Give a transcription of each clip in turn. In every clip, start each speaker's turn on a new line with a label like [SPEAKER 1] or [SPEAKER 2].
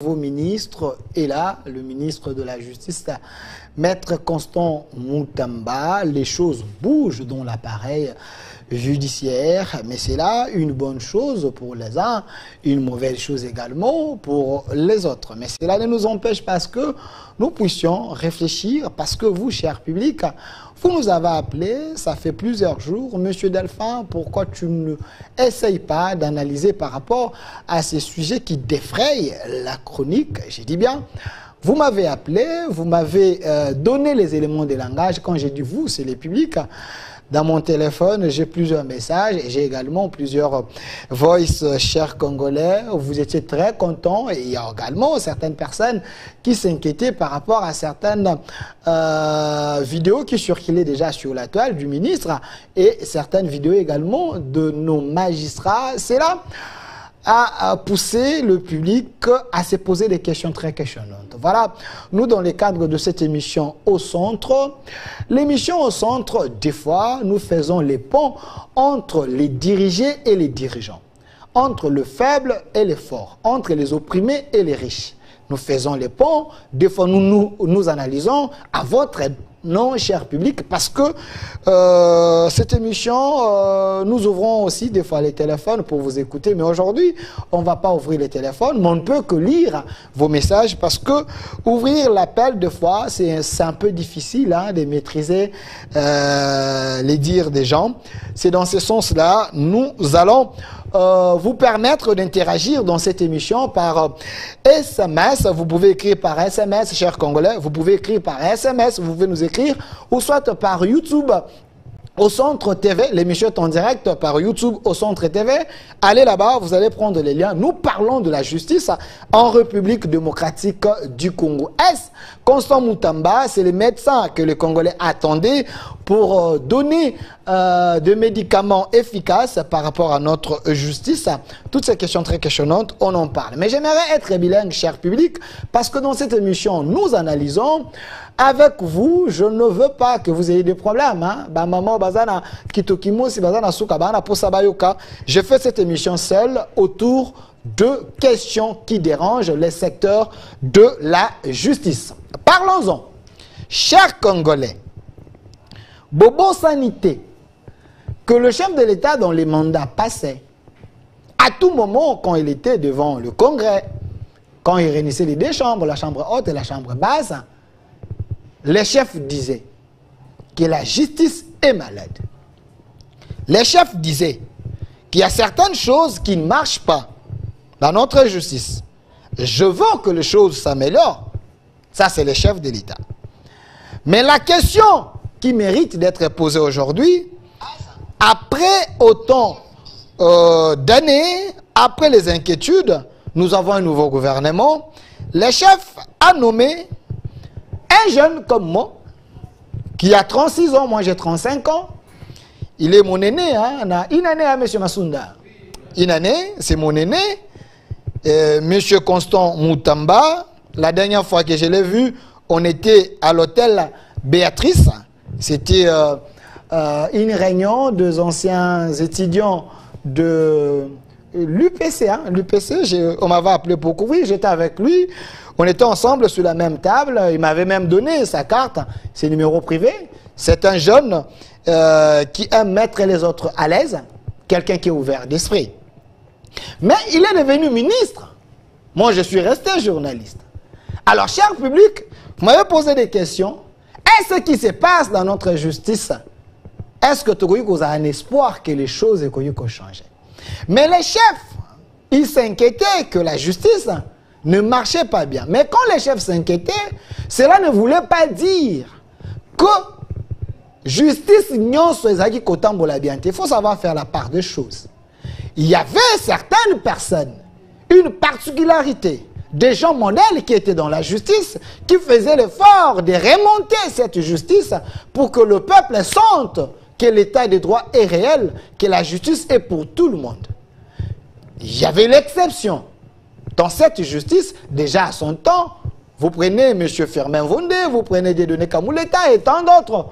[SPEAKER 1] Vos ministres est là, le ministre de la Justice, Maître Constant Moutamba. Les choses bougent dans l'appareil judiciaire, mais c'est là une bonne chose pour les uns, une mauvaise chose également pour les autres. Mais cela ne nous empêche pas que nous puissions réfléchir, parce que vous, cher public, vous nous avez appelé, ça fait plusieurs jours, Monsieur Delphin, pourquoi tu ne essayes pas d'analyser par rapport à ces sujets qui défrayent la chronique? J'ai dit bien, vous m'avez appelé, vous m'avez donné les éléments de langage. Quand j'ai dit vous, c'est les publics. Dans mon téléphone, j'ai plusieurs messages et j'ai également plusieurs voice, chers Congolais. Vous étiez très contents et il y a également certaines personnes qui s'inquiétaient par rapport à certaines vidéos qui circulaient déjà sur la toile du ministre et certaines vidéos également de nos magistrats. C'est là à pousser le public à se poser des questions très questionnantes. Voilà, nous dans le cadre de cette émission Au Centre, l'émission Au Centre, des fois, nous faisons les ponts entre les dirigés et les dirigeants, entre le faible et le fort, entre les opprimés et les riches. Nous faisons les ponts, des fois nous analysons à votre aide. Non, cher public, parce que cette émission, nous ouvrons aussi des fois les téléphones pour vous écouter. Mais aujourd'hui, on ne va pas ouvrir les téléphones, mais on ne peut que lire vos messages parce que ouvrir l'appel, des fois, c'est un peu difficile hein, de maîtriser les dires des gens. C'est dans ce sens-là, nous allons vous permettre d'interagir dans cette émission par SMS. Vous pouvez écrire par SMS, chers Congolais. Vous pouvez écrire par SMS. Vous pouvez nous écrire ou soit par YouTube Au Centre TV. L'émission est en direct par YouTube Au Centre TV. Allez là-bas, vous allez prendre les liens. Nous parlons de la justice en République démocratique du Congo. Constant Moutamba, c'est le médecin que les Congolais attendaient pour donner des médicaments efficaces par rapport à notre justice. Toutes ces questions très questionnantes, on en parle. Mais j'aimerais être bilingue, cher public, parce que dans cette émission, nous analysons avec vous. Je ne veux pas que vous ayez des problèmes. Hein? Bah, maman, bazana, kitokimo, si bazana, souka, bazana, posabayoka. Je fais cette émission seule autour de questions qui dérangent les secteurs de la justice. Parlons-en. Chers Congolais, Bobo Sanité, que le chef de l'État dans les mandats passés, à tout moment quand il était devant le Congrès, quand il réunissait les deux chambres, la chambre haute et la chambre basse, les chefs disaient que la justice est malade. Les chefs disaient qu'il y a certaines choses qui ne marchent pas dans notre justice. Je veux que les choses s'améliorent. Ça, c'est les chefs de l'État. Mais la question qui mérite d'être posée aujourd'hui, après autant d'années, après les inquiétudes, nous avons un nouveau gouvernement. Les chefs ont nommé un jeune comme moi, qui a 36 ans, moi j'ai 35 ans. Il est mon aîné, hein? On a une année à M. Massounda. Une année, c'est mon aîné. M. Constant Moutamba, la dernière fois que je l'ai vu, on était à l'hôtel Béatrice. C'était une réunion des anciens étudiants de l'UPC. Hein? L'UPC, on m'avait appelé pour couvrir, j'étais avec lui. On était ensemble sur la même table. Il m'avait même donné sa carte, ses numéros privés. C'est un jeune qui aime mettre les autres à l'aise. Quelqu'un qui est ouvert d'esprit. Mais il est devenu ministre. Moi, je suis resté journaliste. Alors, cher public, vous m'avez posé des questions. Est-ce qui se passe dans notre justice? Est-ce que vous avez un espoir que les choses aient changé? Mais les chefs, ils s'inquiétaient que la justice ne marchait pas bien. Mais quand les chefs s'inquiétaient, cela ne voulait pas dire que justice n'y soit bien. Il faut savoir faire la part des choses. Il y avait certaines personnes, une particularité, des gens modèles qui étaient dans la justice, qui faisaient l'effort de remonter cette justice pour que le peuple sente que l'état des droits est réel, que la justice est pour tout le monde. Il y avait l'exception. Dans cette justice, déjà à son temps, vous prenez M. Firmin Vondé, vous prenez Dieudonné Kamuleta et tant d'autres.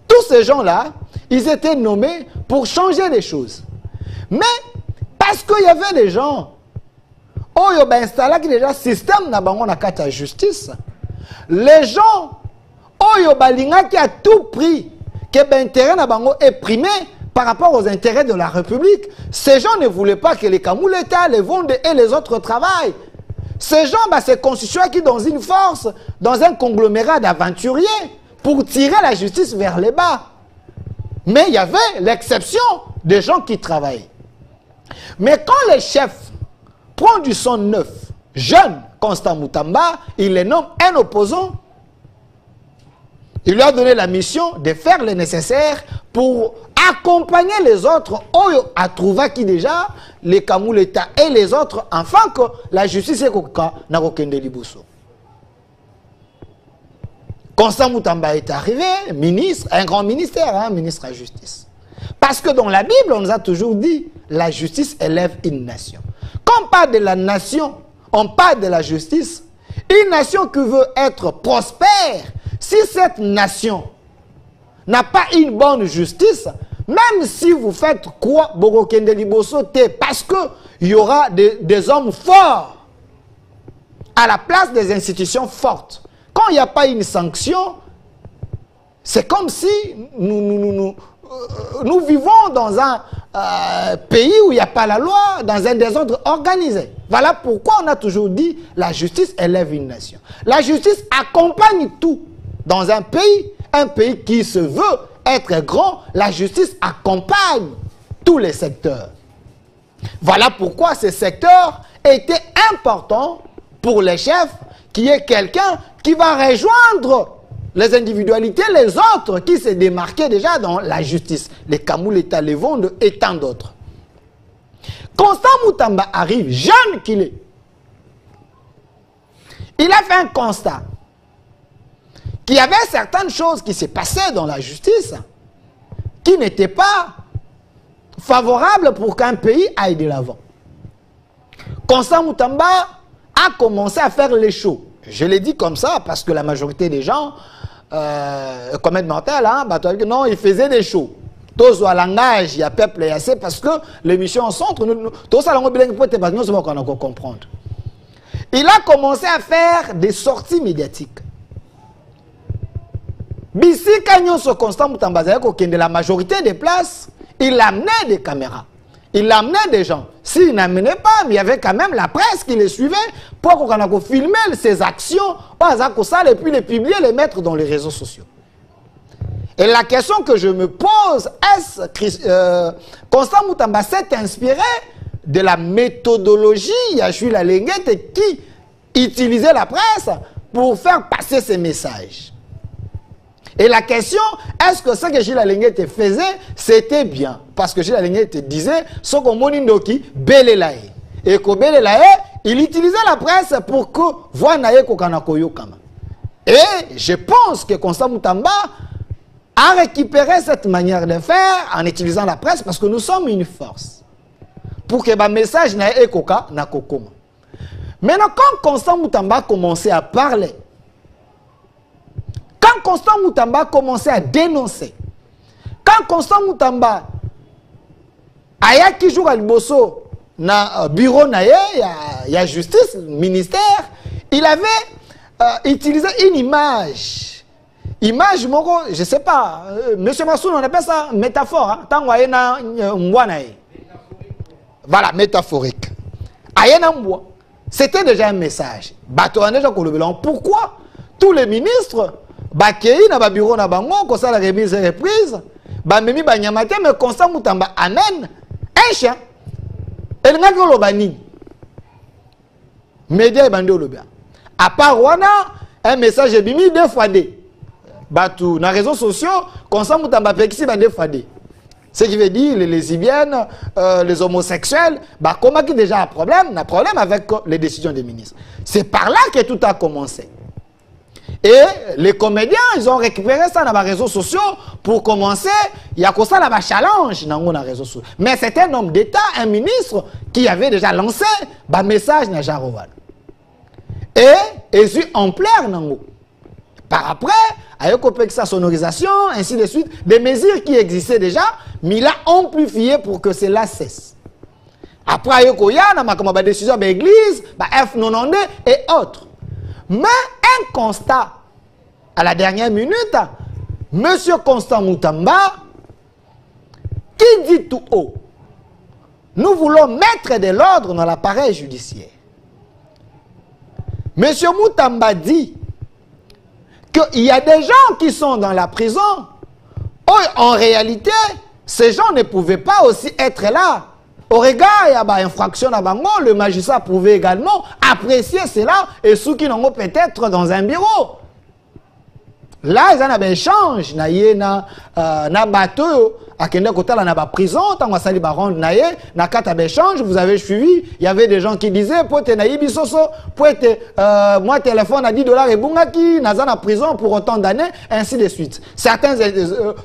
[SPEAKER 1] Tous ces gens-là, ils étaient nommés pour changer les choses. Mais, parce qu'il y avait des gens oyo ba installé qui déjà système na bango na kati ya justice. Les gens oyo balinga qui a tout pris que ben intérêt na bango est primé par rapport aux intérêts de la République. Ces gens ne voulaient pas que les Kamuleta, les Vonde et les autres travaillent. Ces gens se constituaient qui dans une force, dans un conglomérat d'aventuriers pour tirer la justice vers les bas. Mais il y avait l'exception des gens qui travaillaient. Mais quand le chef prend du son neuf, jeune, Constant Moutamba, il les nomme un opposant. Il lui a donné la mission de faire le nécessaire pour accompagner les autres. Oyo a trouvé qui déjà, les Kamuleta et les autres, afin que la justice est na kokende liboso. Constant Moutamba est arrivé, ministre, un grand ministère, hein, ministre de la Justice. Parce que dans la Bible, on nous a toujours dit, la justice élève une nation. Quand on parle de la nation, on parle de la justice. Une nation qui veut être prospère, si cette nation n'a pas une bonne justice, même si vous faites quoi, Borokende Liboso, parce qu'il y aura des hommes forts à la place des institutions fortes. Quand il n'y a pas une sanction, c'est comme si nous vivons dans un pays où il n'y a pas la loi, dans un désordre organisé. Voilà pourquoi on a toujours dit la justice élève une nation. La justice accompagne tout. Dans un pays qui se veut être grand, la justice accompagne tous les secteurs. Voilà pourquoi ce secteur était important pour les chefs, qui est quelqu'un qui va rejoindre les individualités, les autres qui se démarquaient déjà dans la justice. Les Kamuleta, les Vonde et tant d'autres. Constant Moutamba arrive, jeune qu'il est. Il a fait un constat qu'il y avait certaines choses qui se passaient dans la justice qui n'étaient pas favorables pour qu'un pays aille de l'avant. Constant Moutamba a commencé à faire les shows. Je l'ai dit comme ça parce que la majorité des gens, comme mental, hein, non, ils faisaient des shows. Tous au langage, il y a peuple et assez parce que l'émission en centre, tout ça, on comprendre. Il a commencé à faire des sorties médiatiques. Bisi Kanyon se Constant Moutamba qui de la majorité des places, il amenait des caméras. Il amenait des gens. S'il n'amenait pas, mais il y avait quand même la presse qui les suivait pour qu'on filmer ses actions, et puis les publier, les mettre dans les réseaux sociaux. Et la question que je me pose, est-ce Constant Moutamba s'est inspiré de la méthodologie Jules Alenguette qui utilisait la presse pour faire passer ses messages? Et la question, est-ce que ce que Jules Alenguette faisait, c'était bien? Parce que Jules Alenguette disait, ce qu'on monindoki, belelae. Et que belelae, il utilisait la presse pour que voanaye kokanakoyo kama. Et je pense que Constant Moutamba a récupéré cette manière de faire en utilisant la presse parce que nous sommes une force. Pour que le message n'aille ekoka na kokoma. Maintenant, quand Constant Moutamba commençait à parler, quand Constant Moutamba commençait à dénoncer, quand Constant Moutamba a qui joue à Liboso na bureau na ya justice, ministère, il avait utilisé une image. Image, je ne sais pas, Monsieur Massoun, on appelle ça métaphore. Hein? Voilà, métaphorique. C'était déjà un message. Pourquoi tous les ministres Bakei na ba bureau na bango ko sala remise et reprise ba memi ba nyamate mais Constant Moutamba amène un chien el ngaki olobani média bande olobia à part wana un message bimi deux fois des batu na réseaux sociaux Constant Moutamba pekisi ba deux fois des ce qui veut dire les lesbiennes les homosexuels bah comment qui déjà un problème avec les décisions des ministres. C'est par là que tout a commencé. Et les comédiens, ils ont récupéré ça dans les réseaux sociaux pour commencer. Il y a comme ça là, challenge dans les réseaux sociaux. Mais c'est un homme d'État, un ministre, qui avait déjà lancé un message dans Jarowan. Et ils ont ampleur dans par après, avec sa sonorisation, ainsi de suite, des mesures qui existaient déjà, mais il a amplifié pour que cela cesse. Après, il y a des décisions de l'église, F92 et autres. Mais un constat, à la dernière minute, M. Constant Moutamba, qui dit tout haut, nous voulons mettre de l'ordre dans l'appareil judiciaire. M. Moutamba dit qu'il y a des gens qui sont dans la prison, où en réalité, ces gens ne pouvaient pas aussi être là. Au regard, il y a une infraction à Bango, le magistrat pouvait également apprécier cela et ceux qui n'ont peut-être dans un bureau. Là, ils ont un échange, na bateau, à Kende Kota, na prison, tant que ça li baron naye, na kata échange, vous avez suivi, il y avait des gens qui disaient, pote naïbi soso, pote, moi téléphone à $10 et bungaki, naza na prison pour autant d'années, ainsi de suite. Certaines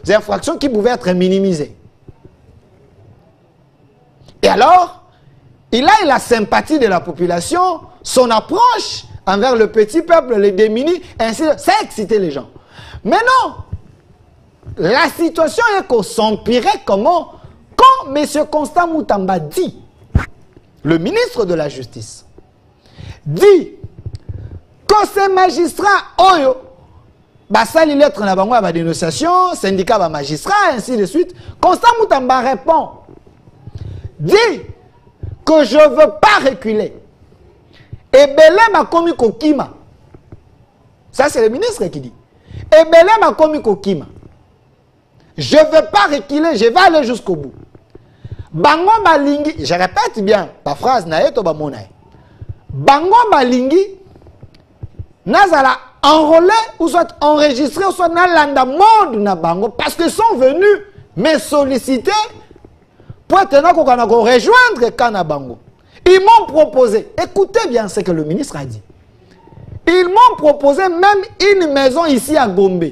[SPEAKER 1] infractions qui pouvaient être minimisées. Et alors, il a la sympathie de la population, son approche envers le petit peuple, les démunis, ainsi de suite, ça a excité les gens. Mais non, la situation est qu'on s'empirait comment? Quand M. Constant Moutamba dit, le ministre de la Justice, dit que ces magistrats, oyo, basali lettre na bango ba dénonciation, syndicat ba magistrat, ainsi de suite, Constant Moutamba répond, dit que je ne veux pas reculer. Et Belé m'a commis Kokima. Ça, c'est le ministre qui dit. Et Belé m'a commis Kokima. Je ne veux pas reculer, je vais aller jusqu'au bout. Bango Malingi, je répète bien, la phrase nae to ba monae. Bango Malingi, nazala enrôlé ou soit enregistré ou soit nalanda monde na bango parce qu'ils sont venus me solliciter pour rejoindre Kanabango. Ils m'ont proposé, écoutez bien ce que le ministre a dit. Ils m'ont proposé même une maison ici à Gombe.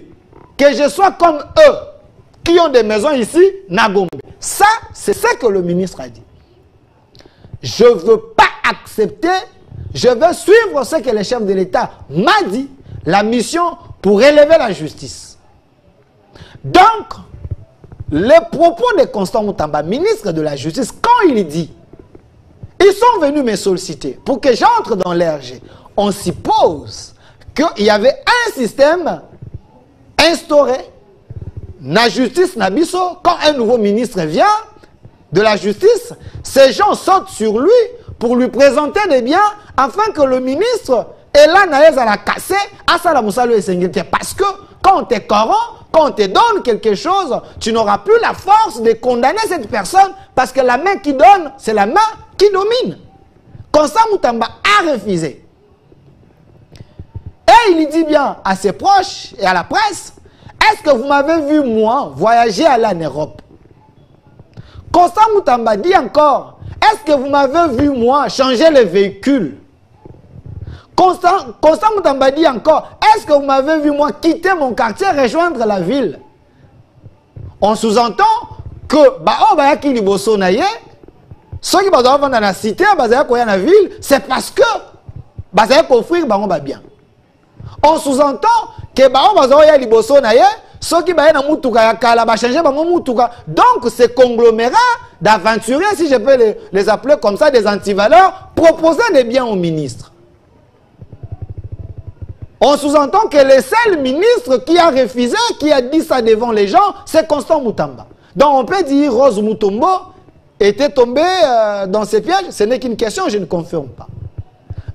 [SPEAKER 1] Que je sois comme eux, qui ont des maisons ici, à Gombe. Ça, c'est ce que le ministre a dit. Je ne veux pas accepter, je veux suivre ce que le chef de l'État m'a dit, la mission pour élever la justice. Donc, les propos de Constant Moutamba, ministre de la Justice, quand il dit, ils sont venus me solliciter pour que j'entre dans l'RG, on suppose qu'il y avait un système instauré, la justice Nabiso, quand un nouveau ministre vient de la justice, ces gens sautent sur lui pour lui présenter des biens afin que le ministre et là, à la casser, à ça la moussalo et sengete. Parce que quand on te corrompt, quand on te donne quelque chose, tu n'auras plus la force de condamner cette personne parce que la main qui donne, c'est la main qui domine. Constant Moutamba a refusé. Et il dit bien à ses proches et à la presse, est-ce que vous m'avez vu, moi, voyager aller en Europe? Constant Moutamba dit encore, est-ce que vous m'avez vu, moi, changer les véhicules? Constant Moutamba dit encore, est-ce que vous m'avez vu, moi, quitter mon quartier, rejoindre la ville? On sous-entend que, ceux qui vont dans la cité, dans la ville, c'est parce que, offrir bien. On sous-entend que, ceux qui donc, ces conglomérats d'aventuriers, si je peux les appeler comme ça, des antivaleurs, proposaient des biens au ministre. On sous-entend que le seul ministre qui a refusé, qui a dit ça devant les gens, c'est Constant Moutamba. Donc on peut dire Rose Mutombo était tombé dans ces pièges. Ce n'est qu'une question, je ne confirme pas.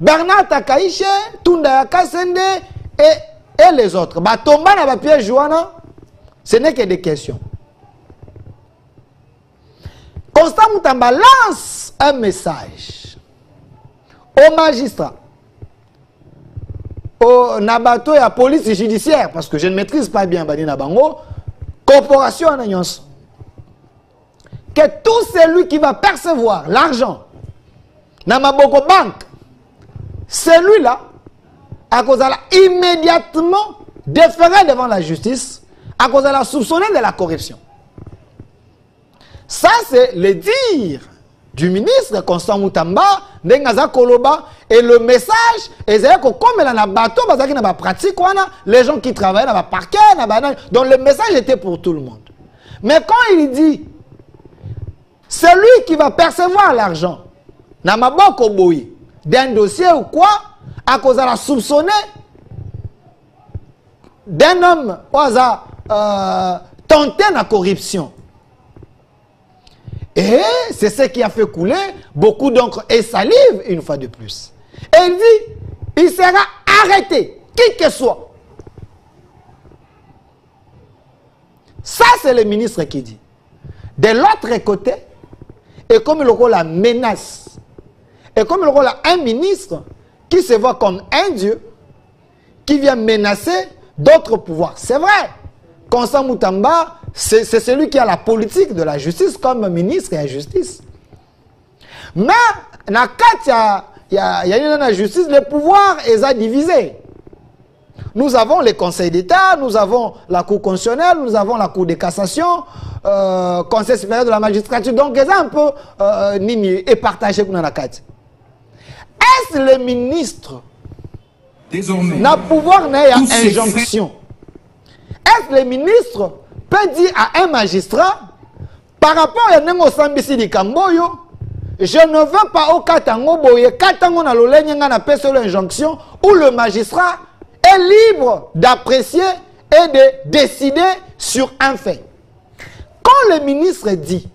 [SPEAKER 1] Bernard Takaïche, Tunda Kasende et les autres. Tomba na ba piège Joana, ce n'est que des questions. Constant Moutamba lance un message aux magistrats, au Nabato et à la police judiciaire, parce que je ne maîtrise pas bien Bani Nabango, corporation en alliance. Que tout celui qui va percevoir l'argent dans Maboko Bank, celui-là, à cause de la immédiatement déféré devant la justice, à cause de la soupçonnée de la corruption. Ça, c'est le dire du ministre Constant Moutamba, Nengaza Koloba, et le message, et c'est que comme il y a un bateau, les gens qui travaillent dans le parquet, donc le message était pour tout le monde. Mais quand il dit, celui qui va percevoir l'argent, na maboko boyi, d'un dossier ou quoi, à cause de la soupçonner d'un homme tenté la corruption. Et c'est ce qui a fait couler beaucoup d'encre et salive une fois de plus. Et il dit, il sera arrêté, qui que soit. Ça, c'est le ministre qui dit. De l'autre côté, et comme il y a la menace, et comme il y a un ministre qui se voit comme un dieu, qui vient menacer d'autres pouvoirs. C'est vrai, Constant Moutamba, c'est celui qui a la politique de la justice comme ministre de la justice. Mais, dans il y a une justice, le pouvoir est divisé. Nous avons les conseils d'État, nous avons la Cour constitutionnelle, nous avons la Cour de cassation, Conseil supérieur de la magistrature. Donc, c'est un peu et partagé dans la carte. Est-ce le ministre n'a pouvoir n'a injonction? Est-ce le ministre peut dire à un magistrat, par rapport à Nengo Sambisi di Kamboyo, je ne veux pas au Katango Boye, Katango na l'olenyenga na pèse l'injonction, où le magistrat est libre d'apprécier et de décider sur un fait. Quand le ministre dit,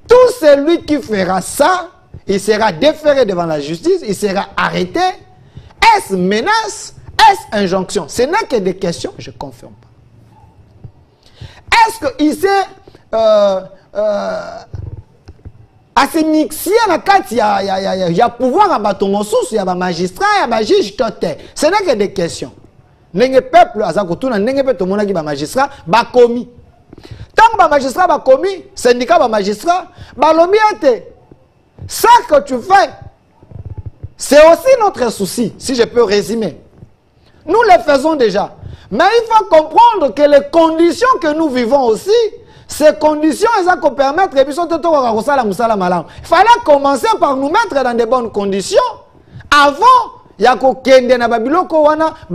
[SPEAKER 1] tout celui qui fera ça, il sera déféré devant la justice, il sera arrêté. Est-ce menace? Est-ce injonction? Ce n'est que des questions, je ne confirme pas. Est-ce qu'il s'est assez mixé dans la carte, il y a pouvoir à bâton sous, il y a un magistrat, il y a un juge, ce n'est que des questions. Le peuple, il y a un magistrat, il y a commis. Tant que le magistrat a commis, syndicat a magistrat, ça que tu fais, c'est aussi notre souci, si je peux résumer. Nous le faisons déjà. Mais il faut comprendre que les conditions que nous vivons aussi, ces conditions, elles ont permettre, il fallait commencer par nous mettre dans de bonnes conditions. Avant, il y a une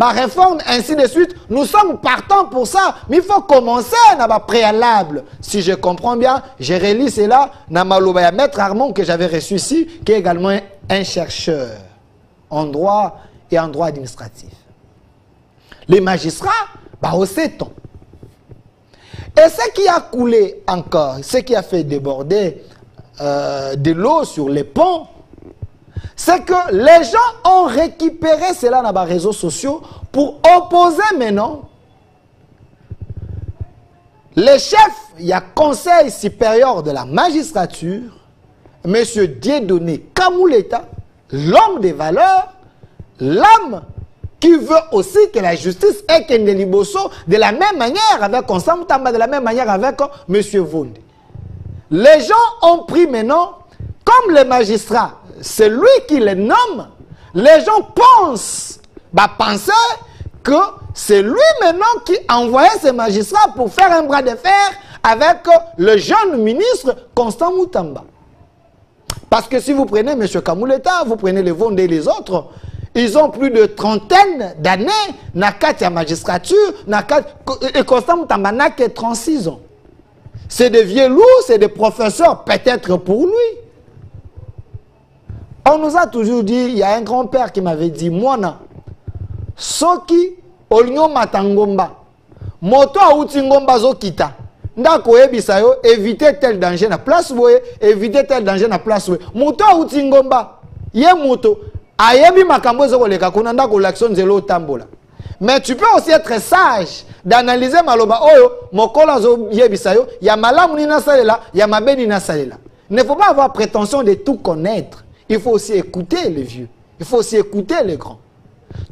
[SPEAKER 1] réforme, ainsi de suite. Nous sommes partants pour ça. Mais il faut commencer dans le préalable. Si je comprends bien, je relis cela dans ma Maître Armand que j'avais reçu ici, qui est également un chercheur en droit et en droit administratif. Les magistrats, au 7 ans. Et ce qui a coulé encore, ce qui a fait déborder de l'eau sur les ponts, c'est que les gens ont récupéré cela dans les réseaux sociaux pour opposer maintenant les chefs, il y a Conseil supérieur de la magistrature, M. Dieudonné Kamouleta, l'homme des valeurs, l'homme qui veut aussi que la justice ait Kende Liboso de la même manière avec Constant Moutamba, de la même manière avec M. Vonde. Les gens ont pris maintenant, comme les magistrats, c'est lui qui les nomme, les gens pensent, penser que c'est lui maintenant qui envoyait ces magistrats pour faire un bras de fer avec le jeune ministre Constant Moutamba. Parce que si vous prenez M. Kamouleta, vous prenez les Vonde et les autres, ils ont plus de trentaine d'années dans la magistrature, et Constant Moutamba n'a que 36 ans. C'est des vieux loups, c'est des professeurs, peut-être pour lui. On nous a toujours dit, il y a un grand-père qui m'avait dit, Mwana, Soki, Olnyo Matangomba, Moto Aoutingomba Zokita, Ndako Ebisayo, éviter tel danger na place où éviter tel danger na place où Moto Aoutingomba, Ye Moto, Ayebi Makambo Zokoleka, Kunandako l'action Zelo Tambola. Mais tu peux aussi être sage d'analyser Maloba Oyo, Mokola Zo Yebisayo, ya Malamu Nina Salela, ya Mabe Nina Salela. Il ne faut pas avoir prétention de tout connaître. Il faut aussi écouter les vieux. Il faut aussi écouter les grands.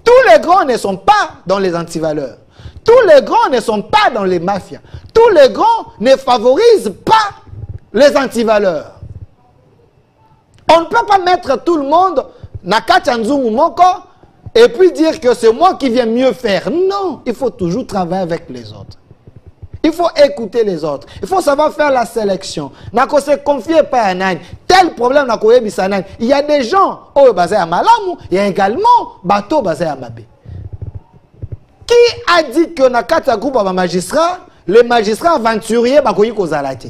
[SPEAKER 1] Tous les grands ne sont pas dans les antivaleurs. Tous les grands ne sont pas dans les mafias. Tous les grands ne favorisent pas les antivaleurs. On ne peut pas mettre tout le monde na Kachanzungu Moko et puis dire que c'est moi qui viens mieux faire. Non, il faut toujours travailler avec les autres. Il faut écouter les autres. Il faut savoir faire la sélection. Nako se confier pas à Nani. Tel problème nako yebisa Nani. Il y a des gens au basé à Malamu, il y a également bateau basé à Mabé. Qui a dit que na kata groupe à magistrat, les magistrats aventuriers bakoyi kozalate?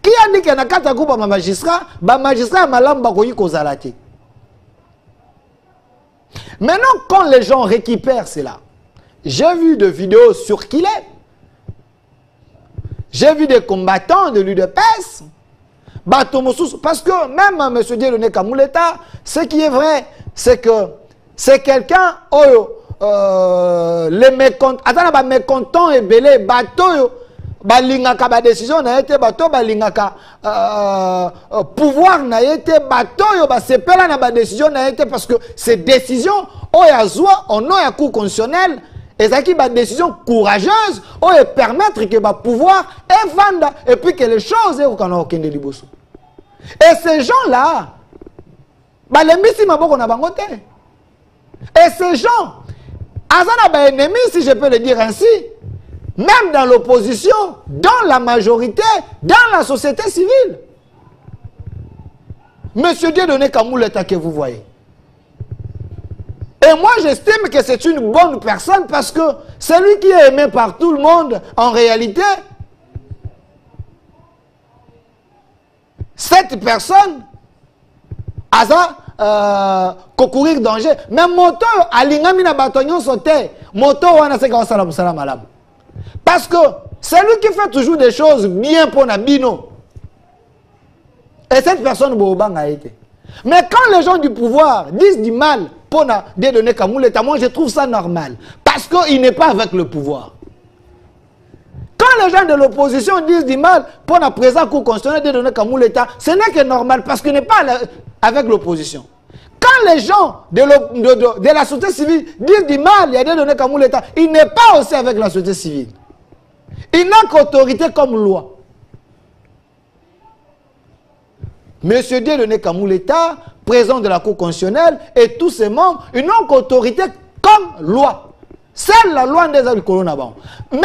[SPEAKER 1] Qui a dit qu'il y a 4 groupes de magistrats? Les magistrats sont kozalate. Maintenant, quand les gens récupèrent cela, j'ai vu des vidéos sur qu'il est. J'ai vu des combattants de l'UDPS. Parce que même M. Dieudonné Kamouleta, ce qui est vrai, c'est que c'est quelqu'un, les mécontents et belé, bateau, balingaka ba décision na été bateau, balingaka pouvoir na été bateau, ba sepela na ba décision na été parce que ces décisions, oyazwa, on a un coup constitutionnel. Et ça qui est une décision courageuse, ou permettre que le pouvoir évande et puis que les choses et ces gens-là, les missi maboko na bangote. Et ces gens, azana ennemis, si je peux le dire ainsi, même dans l'opposition, dans la majorité, dans la société civile. Monsieur Dieudonné Kamouleta que vous voyez. Et moi, j'estime que c'est une bonne personne parce que c'est lui qui est aimé par tout le monde. En réalité, cette personne a courir danger. Mais moto, alingami na batonyon sauté. Moto, wana se kawa salam salam alam. Parce que c'est lui qui fait toujours des choses bien pour Nabino. Et cette personne, Boobang a été. Mais quand les gens du pouvoir disent du mal pour Dieudonné Kamouleta, moi je trouve ça normal. Parce qu'il n'est pas avec le pouvoir. Quand les gens de l'opposition disent du mal pour la présence cour constitutionnelle Dieudonné Kamouleta, ce n'est que normal parce qu'il n'est pas avec l'opposition. Quand les gens de la société civile disent du mal, il y a Dieudonné Kamouleta, il n'est pas aussi avec la société civile. Il n'a qu'autorité comme loi. Monsieur Dieudonné Kamouleta, président de la Cour constitutionnelle, et tous ses membres, ils n'ont qu'autorité comme loi. C'est la loi des Alcolonabans. Mais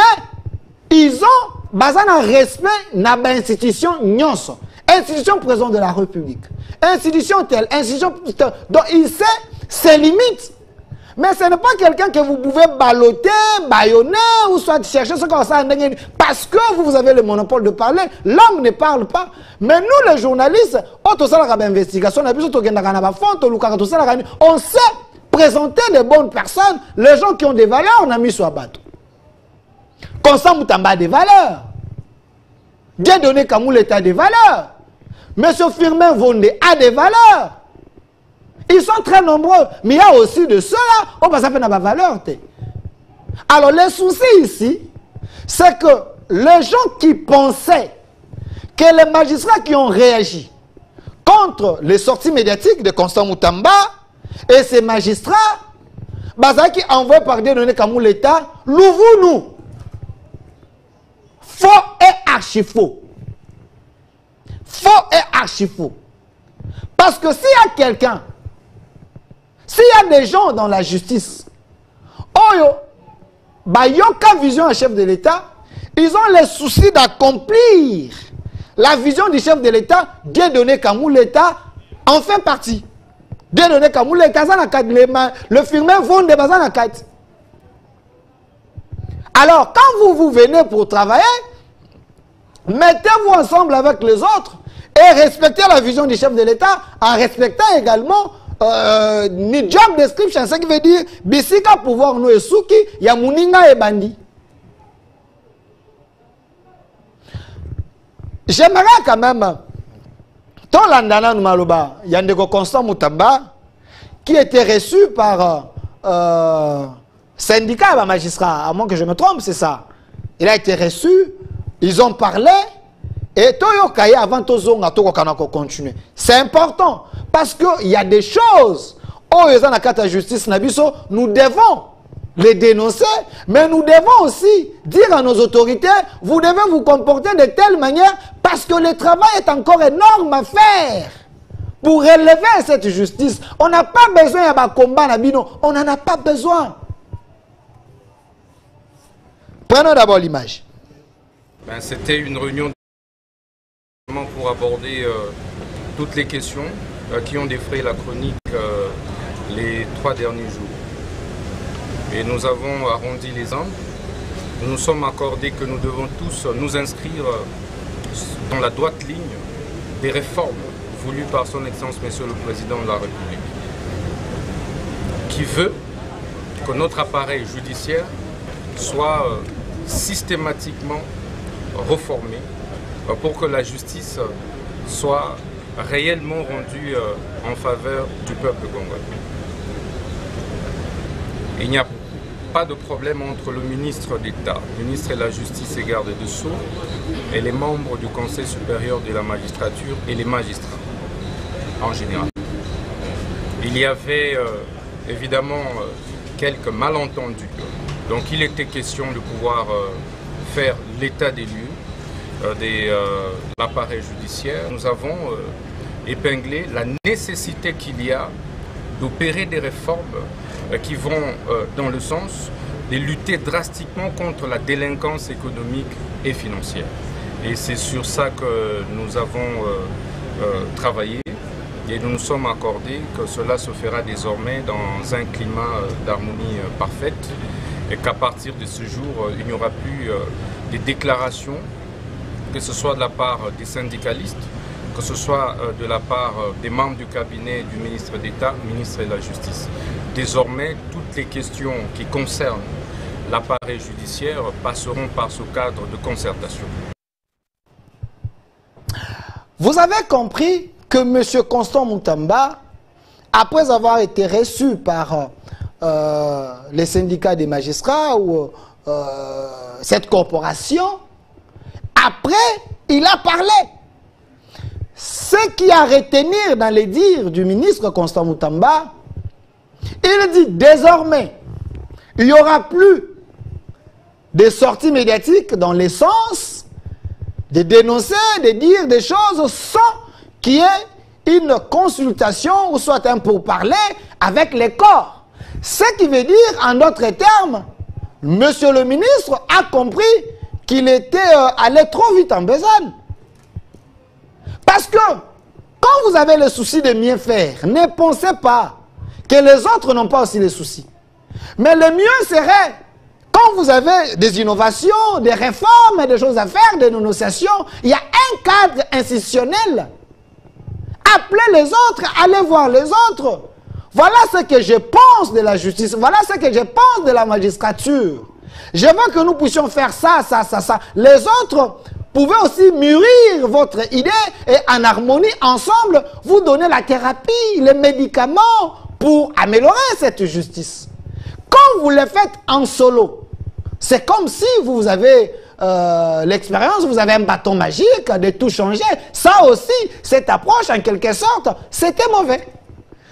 [SPEAKER 1] ils ont un respect dans l'institution Nyonso. Institution président de la République. Institution telle, institution telle. Donc il sait ses limites. Mais ce n'est pas quelqu'un que vous pouvez balloter, baïonner ou soit chercher ce qu'on ça parce que vous avez le monopole de parler. L'homme ne parle pas. Mais nous, les journalistes, on sait présenter des bonnes personnes, les gens qui ont des valeurs, on a mis sur la bateau. Constant Moutamba a des valeurs. Dieudonné Kamouleta a des valeurs. Monsieur Firmin Vondé a des valeurs. Ils sont très nombreux, mais il y a aussi de ceux-là, on va s'appeler la valeur. Alors, le souci ici, c'est que les gens qui pensaient que les magistrats qui ont réagi contre les sorties médiatiques de Constant Moutamba et ces magistrats, qui envoient par Dieudonné Kamouleta, l'ouvrons-nous. Faux et archi faux. Faux et archi faux. Parce que s'il y a quelqu'un, s'il y a des gens dans la justice, Yoka Vision, un chef de l'État, ils ont le souci d'accomplir la vision du chef de l'État. Dieudonné Kamouleta en fait partie. Dieudonné Kamouleta, le Firmin Vondé Bazanakat. Alors, quand vous venez pour travailler, mettez-vous ensemble avec les autres et respectez la vision du chef de l'État en respectant également ni job description, ce qui veut dire bisika pouvoir nous et souki ya muninga et bandi. J'aimerais quand même ton landana numaloba yandeko Constant Moutamba qui était reçu par syndicat et magistrat, à moins que je me trompe, c'est ça. Il a été reçu, ils ont parlé et Toyo Kaye avant Tozonga Toko Kanako continuer. C'est important. Parce qu'il y a des choses, nous devons les dénoncer, mais nous devons aussi dire à nos autorités, vous devez vous comporter de telle manière, parce que le travail est encore énorme à faire. Pour relever cette justice, on n'a pas besoin de combat, on n'en a pas besoin. Prenons d'abord l'image.
[SPEAKER 2] C'était une réunion pour aborder toutes les questions qui ont défrayé la chronique les 3 derniers jours. Et nous avons arrondi les angles. Nous nous sommes accordés que nous devons tous nous inscrire dans la droite ligne des réformes voulues par son Excellence Monsieur le Président de la République, qui veut que notre appareil judiciaire soit systématiquement reformé pour que la justice soit réellement rendue en faveur du peuple congolais. Il n'y a pas de problème entre le ministre d'État, ministre de la Justice et garde des Sceaux, et les membres du Conseil supérieur de la magistrature et les magistrats en général. Il y avait évidemment quelques malentendus. Donc il était question de pouvoir faire l'état des lieux de l'appareil judiciaire. Nous avons épinglé la nécessité qu'il y a d'opérer des réformes qui vont dans le sens de lutter drastiquement contre la délinquance économique et financière. Et c'est sur ça que nous avons travaillé et nous nous sommes accordés que cela se fera désormais dans un climat d'harmonie parfaite et qu'à partir de ce jour, il n'y aura plus des déclarations, que ce soit de la part des syndicalistes, que ce soit de la part des membres du cabinet du ministre d'État, ministre de la Justice. Désormais, toutes les questions qui concernent l'appareil judiciaire passeront par ce cadre de concertation.
[SPEAKER 1] Vous avez compris que M. Constant Moutamba, après avoir été reçu par les syndicats des magistrats ou cette corporation, après, il a parlé. Ce qui a à retenir dans les dires du ministre Constant Moutamba, il dit désormais, il n'y aura plus de sorties médiatiques dans le sens de dénoncer, de dire des choses sans qu'il y ait une consultation ou soit un pourparler avec les corps. Ce qui veut dire, en d'autres termes, monsieur le ministre a compris qu'il était allé trop vite en besogne. Parce que, quand vous avez le souci de mieux faire, ne pensez pas que les autres n'ont pas aussi les soucis. Mais le mieux serait, quand vous avez des innovations, des réformes, des choses à faire, des négociations, il y a un cadre institutionnel. Appelez les autres, allez voir les autres. Voilà ce que je pense de la justice, voilà ce que je pense de la magistrature. Je veux que nous puissions faire ça, ça, ça, ça. Les autres pouvez aussi mûrir votre idée et en harmonie, ensemble, vous donner la thérapie, les médicaments pour améliorer cette justice. Quand vous le faites en solo, c'est comme si vous avez l'expérience, vous avez un bâton magique de tout changer. Ça aussi, cette approche, en quelque sorte, c'était mauvais.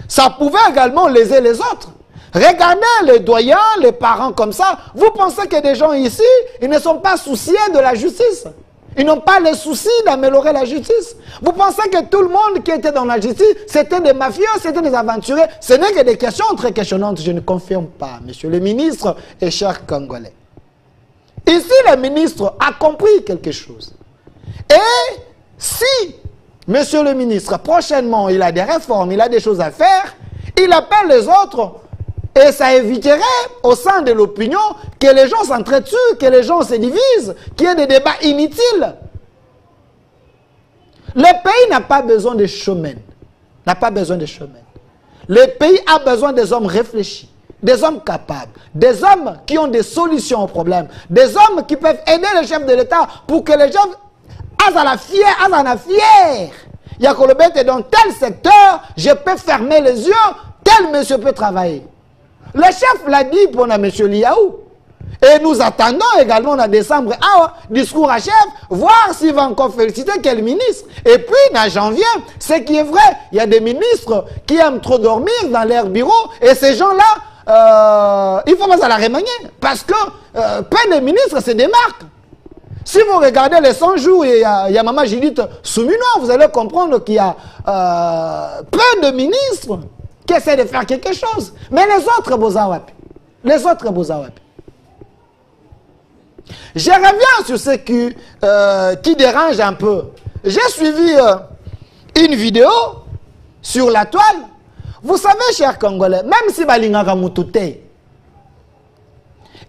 [SPEAKER 1] Ça pouvait également léser les autres. Regardez les doyens, les parents comme ça. Vous pensez que des gens ici, ils ne sont pas souciés de la justice. Ils n'ont pas le souci d'améliorer la justice. Vous pensez que tout le monde qui était dans la justice, c'était des mafieux, c'était des aventuriers. Ce n'est que des questions très questionnantes. Je ne confirme pas, monsieur le ministre et chers Congolais. Ici, le ministre a compris quelque chose. Et si, monsieur le ministre, prochainement, il a des réformes, il a des choses à faire, il appelle les autres. Et ça éviterait au sein de l'opinion que les gens s'entretuent, que les gens se divisent, qu'il y ait des débats inutiles. Le pays n'a pas besoin de chemins. N'a pas besoin de chemins. Le pays a besoin des hommes réfléchis, des hommes capables, des hommes qui ont des solutions aux problèmes, des hommes qui peuvent aider le chef de l'État pour que les gens aient la fière. Yakolobet est dans tel secteur, je peux fermer les yeux, tel monsieur peut travailler. Le chef l'a dit pour M. Liaou. Et nous attendons également en décembre un discours à chef, voir s'il va encore féliciter quel ministre. Et puis, en janvier, ce qui est vrai, il y a des ministres qui aiment trop dormir dans leur bureau, et ces gens-là, il faut pas la remanier. Parce que peu de ministres se démarquent. Si vous regardez les 100 jours, il y a Maman Judith Soumino, vous allez comprendre qu'il y a peu de ministres qui essaient de faire quelque chose. Mais les autres Bozawapi. Les autres Bozawapi. Je reviens sur ce qui dérange un peu. J'ai suivi une vidéo sur la toile. Vous savez, chers Congolais, même si Balingaka Moutouté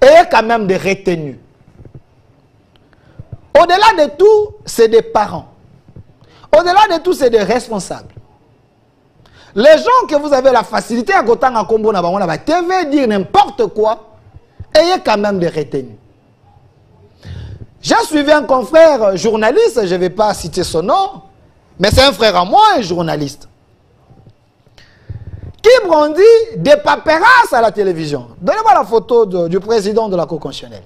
[SPEAKER 1] est quand même des retenus. Au-delà de tout, c'est des parents. Au-delà de tout, c'est des responsables. Les gens que vous avez la facilité à côté en combo na ba TV dire n'importe quoi, ayez quand même des retenues. J'ai suivi un confrère journaliste, je ne vais pas citer son nom, mais c'est un frère à moi, un journaliste, qui brandit des paperasses à la télévision. Donnez-moi la photo du président de la Cour constitutionnelle.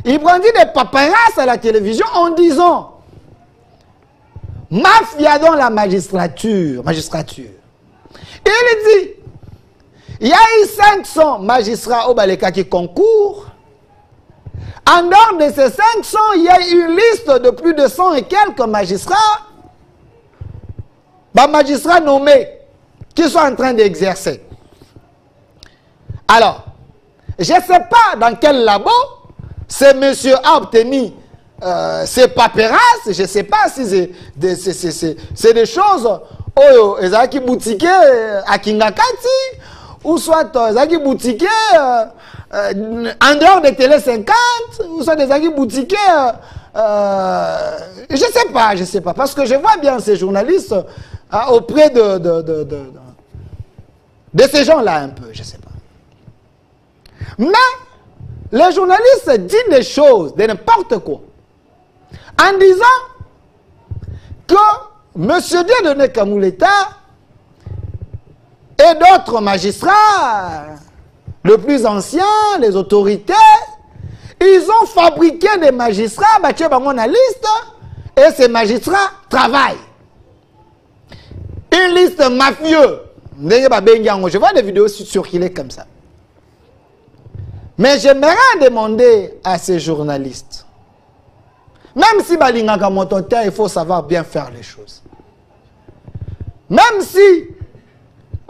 [SPEAKER 1] Il brandit des paperasses à la télévision en disant « Mafia dans la magistrature. » Il dit « Il y a eu 500 magistrats au Baleka qui concourent. En dehors de ces 500, il y a une liste de plus de 100 et quelques magistrats. Magistrats nommés qui sont en train d'exercer. Alors, je ne sais pas dans quel labo ce monsieur a obtenu ces paperasses. Je ne sais pas si c'est des choses qui boutiquées à Kingakati ou soit qui boutiquées en dehors de Télé 50 ou soit des boutiquées. Je ne sais pas. Parce que je vois bien ces journalistes auprès de ces gens-là un peu, je ne sais pas. Mais les journalistes disent des choses, de n'importe quoi, en disant que M. Dieudonné Kamuleta et d'autres magistrats, les plus anciens, les autorités, ils ont fabriqué des magistrats, battu dans la liste, et ces magistrats travaillent. Une liste mafieuse. Je vois des vidéos circuler comme ça. Mais j'aimerais demander à ces journalistes, même si il faut savoir bien faire les choses. Même si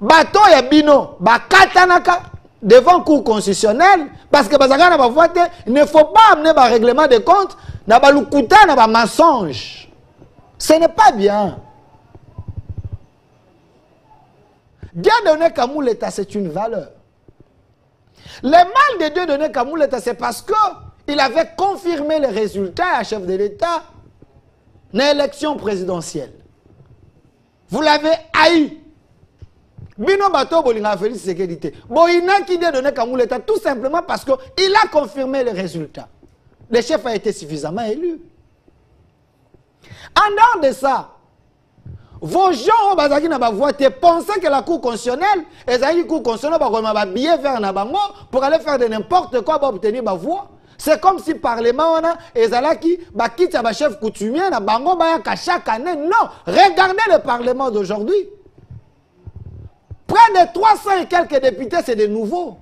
[SPEAKER 1] bateau ya bino katanaka devant le cour constitutionnel, parce que il ne faut pas amener le règlement de compte dans le mensonge. Ce n'est pas bien. Dieudonné Kamuleta, c'est une valeur. Le mal de Dieudonné Kamuleta, c'est parce qu'il avait confirmé les résultats à chef de l'État dans l'élection présidentielle. Vous l'avez haï. Bino Bato Bolinga Félix Sécurité. Boina qui Dieudonné Kamuleta, tout simplement parce qu'il a confirmé les résultats. Le chef a été suffisamment élu. En dehors de ça, vos gens pensent que la Cour constitutionnelle, la Cour constitutionnelle va bien faire pour aller faire de n'importe quoi pour obtenir ma voix. C'est comme si le Parlement quitte le chef coutumier chaque année. Non, regardez le Parlement d'aujourd'hui. Près de 300 et quelques députés, c'est des nouveaux.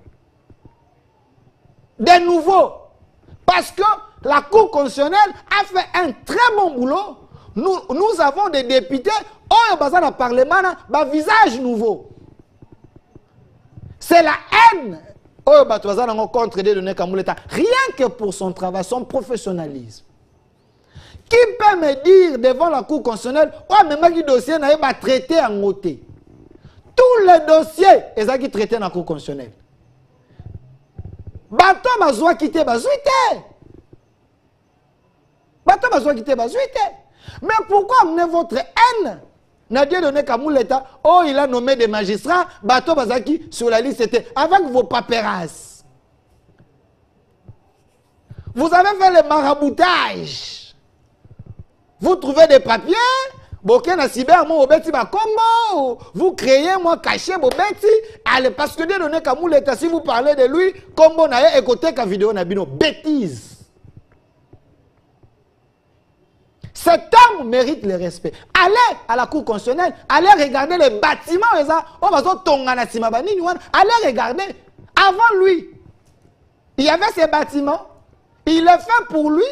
[SPEAKER 1] Des nouveaux. Parce que la Cour constitutionnelle a fait un très bon boulot. Nous avons des députés, dans le Parlement, visage nouveau. C'est la haine contre Dieudonné Kamuleta. Rien que pour son travail, son professionnalisme. Qui peut me dire devant la Cour constitutionnelle, même qui dossier n'a pas traité en côté. Tous les dossiers, ils ont traité dans la Cour constitutionnelle. Bato mazwa quitter bazuite. Bato mazwa quitter bazuite. Mais pourquoi amener votre haine? N'a Dieudonné Kamuleta, il a nommé des magistrats, Bato Bazaki sur la liste était avec vos paperasses. Vous avez fait le maraboutage. Vous trouvez des papiers, vous créez, moi, cachez vos bêtis. Allez, parce que Dieudonné Kamuleta, si vous parlez de lui, comme on a écouté la vidéo, on a dit bêtises. Cet homme mérite le respect. Allez à la Cour constitutionnelle, allez regarder les bâtiments. Allez regarder. Avant lui, il y avait ces bâtiments. Il est fait pour lui.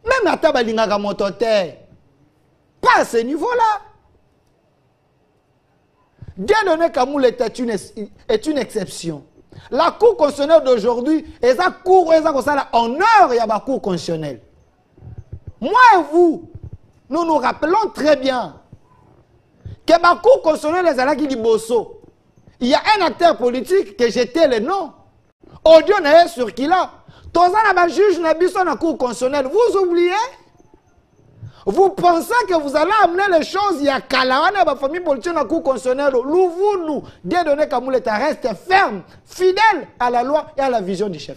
[SPEAKER 1] Même à Tabalinga Motote, pas à ce niveau-là. Dieudonné Kamuleta est une exception. La Cour constitutionnelle d'aujourd'hui, est un cours, honneur, il y a la Cour constitutionnelle. Moi et vous, nous nous rappelons très bien que la Cour constitutionnelle est là qui dit Bosso. Il y a un acteur politique que j'étais le nom. audio n'est sur qui là. Tous les juges dans la cour constitutionnelle, vous oubliez? Vous pensez que vous allez amener les choses, il y a Kalawana, la famille politique dans la cour constitutionnelle. Nous, Dieudonné Kamouleta reste ferme, fidèle à la loi et à la vision du chef.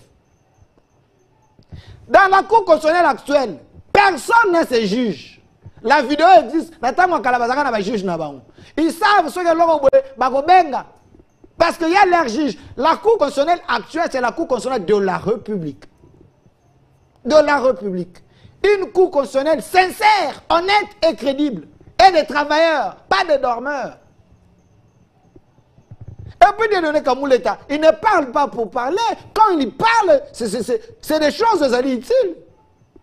[SPEAKER 1] Dans la cour constitutionnelle actuelle, personne ne se juge. La vidéo existe. Ils savent ce que l'on a. Parce qu'il y a leur juge. La cour constitutionnelle actuelle, c'est la cour constitutionnelle de la République. De la République. Une cour constitutionnelle sincère, honnête et crédible. Et des travailleurs, pas des dormeurs. Et puis Dieudonné Kamouleta, il ne parle pas pour parler. Quand il parle, c'est des choses utiles.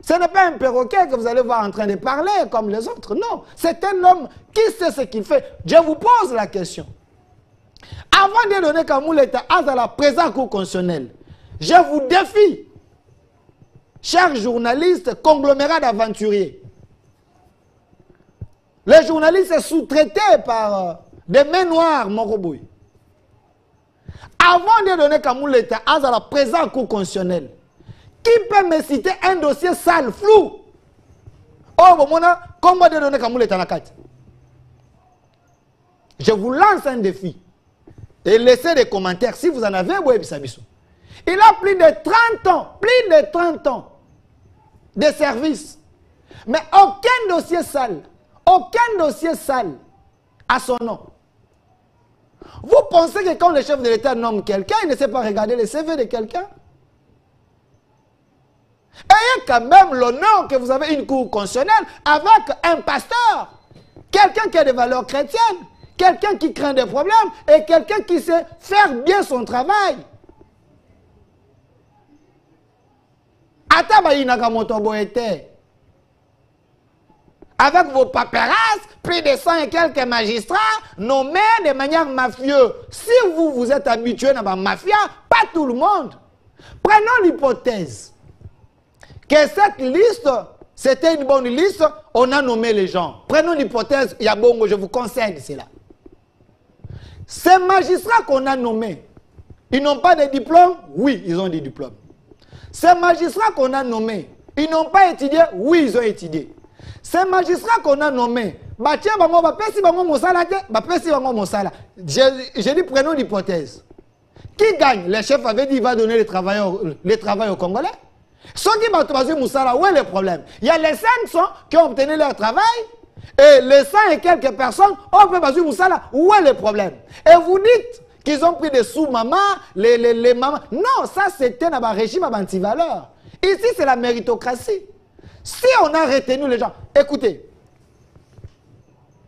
[SPEAKER 1] Ce n'est pas un perroquet que vous allez voir en train de parler comme les autres. Non, c'est un homme qui sait ce qu'il fait. Je vous pose la question. Avant de donner Kamouleta à la présente cour constitutionnelle, je vous défie, chers journalistes, conglomérats d'aventuriers. Les journalistes sous-traités par des mains noires, Moroboui. Avant de donner Kamouleta à la présente cour constitutionnelle, qui peut me citer un dossier sale, flou? Oh, bon, comment de donner Kamouleta na carte? Je vous lance un défi. Et laissez des commentaires si vous en avez. Il a plus de 30 ans de service. Mais aucun dossier sale à son nom. Vous pensez que quand le chef de l'État nomme quelqu'un, il ne sait pas regarder le CV de quelqu'un? Ayez quand même l'honneur que vous avez une cour constitutionnelle avec un pasteur, quelqu'un qui a des valeurs chrétiennes, quelqu'un qui craint des problèmes et quelqu'un qui sait faire bien son travail. Avec vos paperasses, plus de 100 et quelques magistrats nommés de manière mafieuse. Si vous êtes habitué à la mafia, pas tout le monde. Prenons l'hypothèse que cette liste, c'était une bonne liste, on a nommé les gens. Prenons l'hypothèse, Yabongo, je vous conseille cela. Ces magistrats qu'on a nommés, ils n'ont pas de diplôme? Oui, ils ont des diplômes. Ces magistrats qu'on a nommés, ils n'ont pas étudié? Oui, ils ont étudié. Ces magistrats qu'on a nommés, je dis prenons l'hypothèse. Qui gagne? Le chef avait dit qu'il va donner les travail aux Congolais. Ceux qui vont trouver Moussala, où est le problème? Il y a les 500 qui ont obtenu leur travail et les 100 et quelques personnes ont fait passer Moussala. Où est le problème? Et vous dites qu'ils ont pris des sous-mamans, les mamans. Non, ça c'était un régime anti-valeur. Ici c'est la méritocratie. Si on a retenu les gens, écoutez,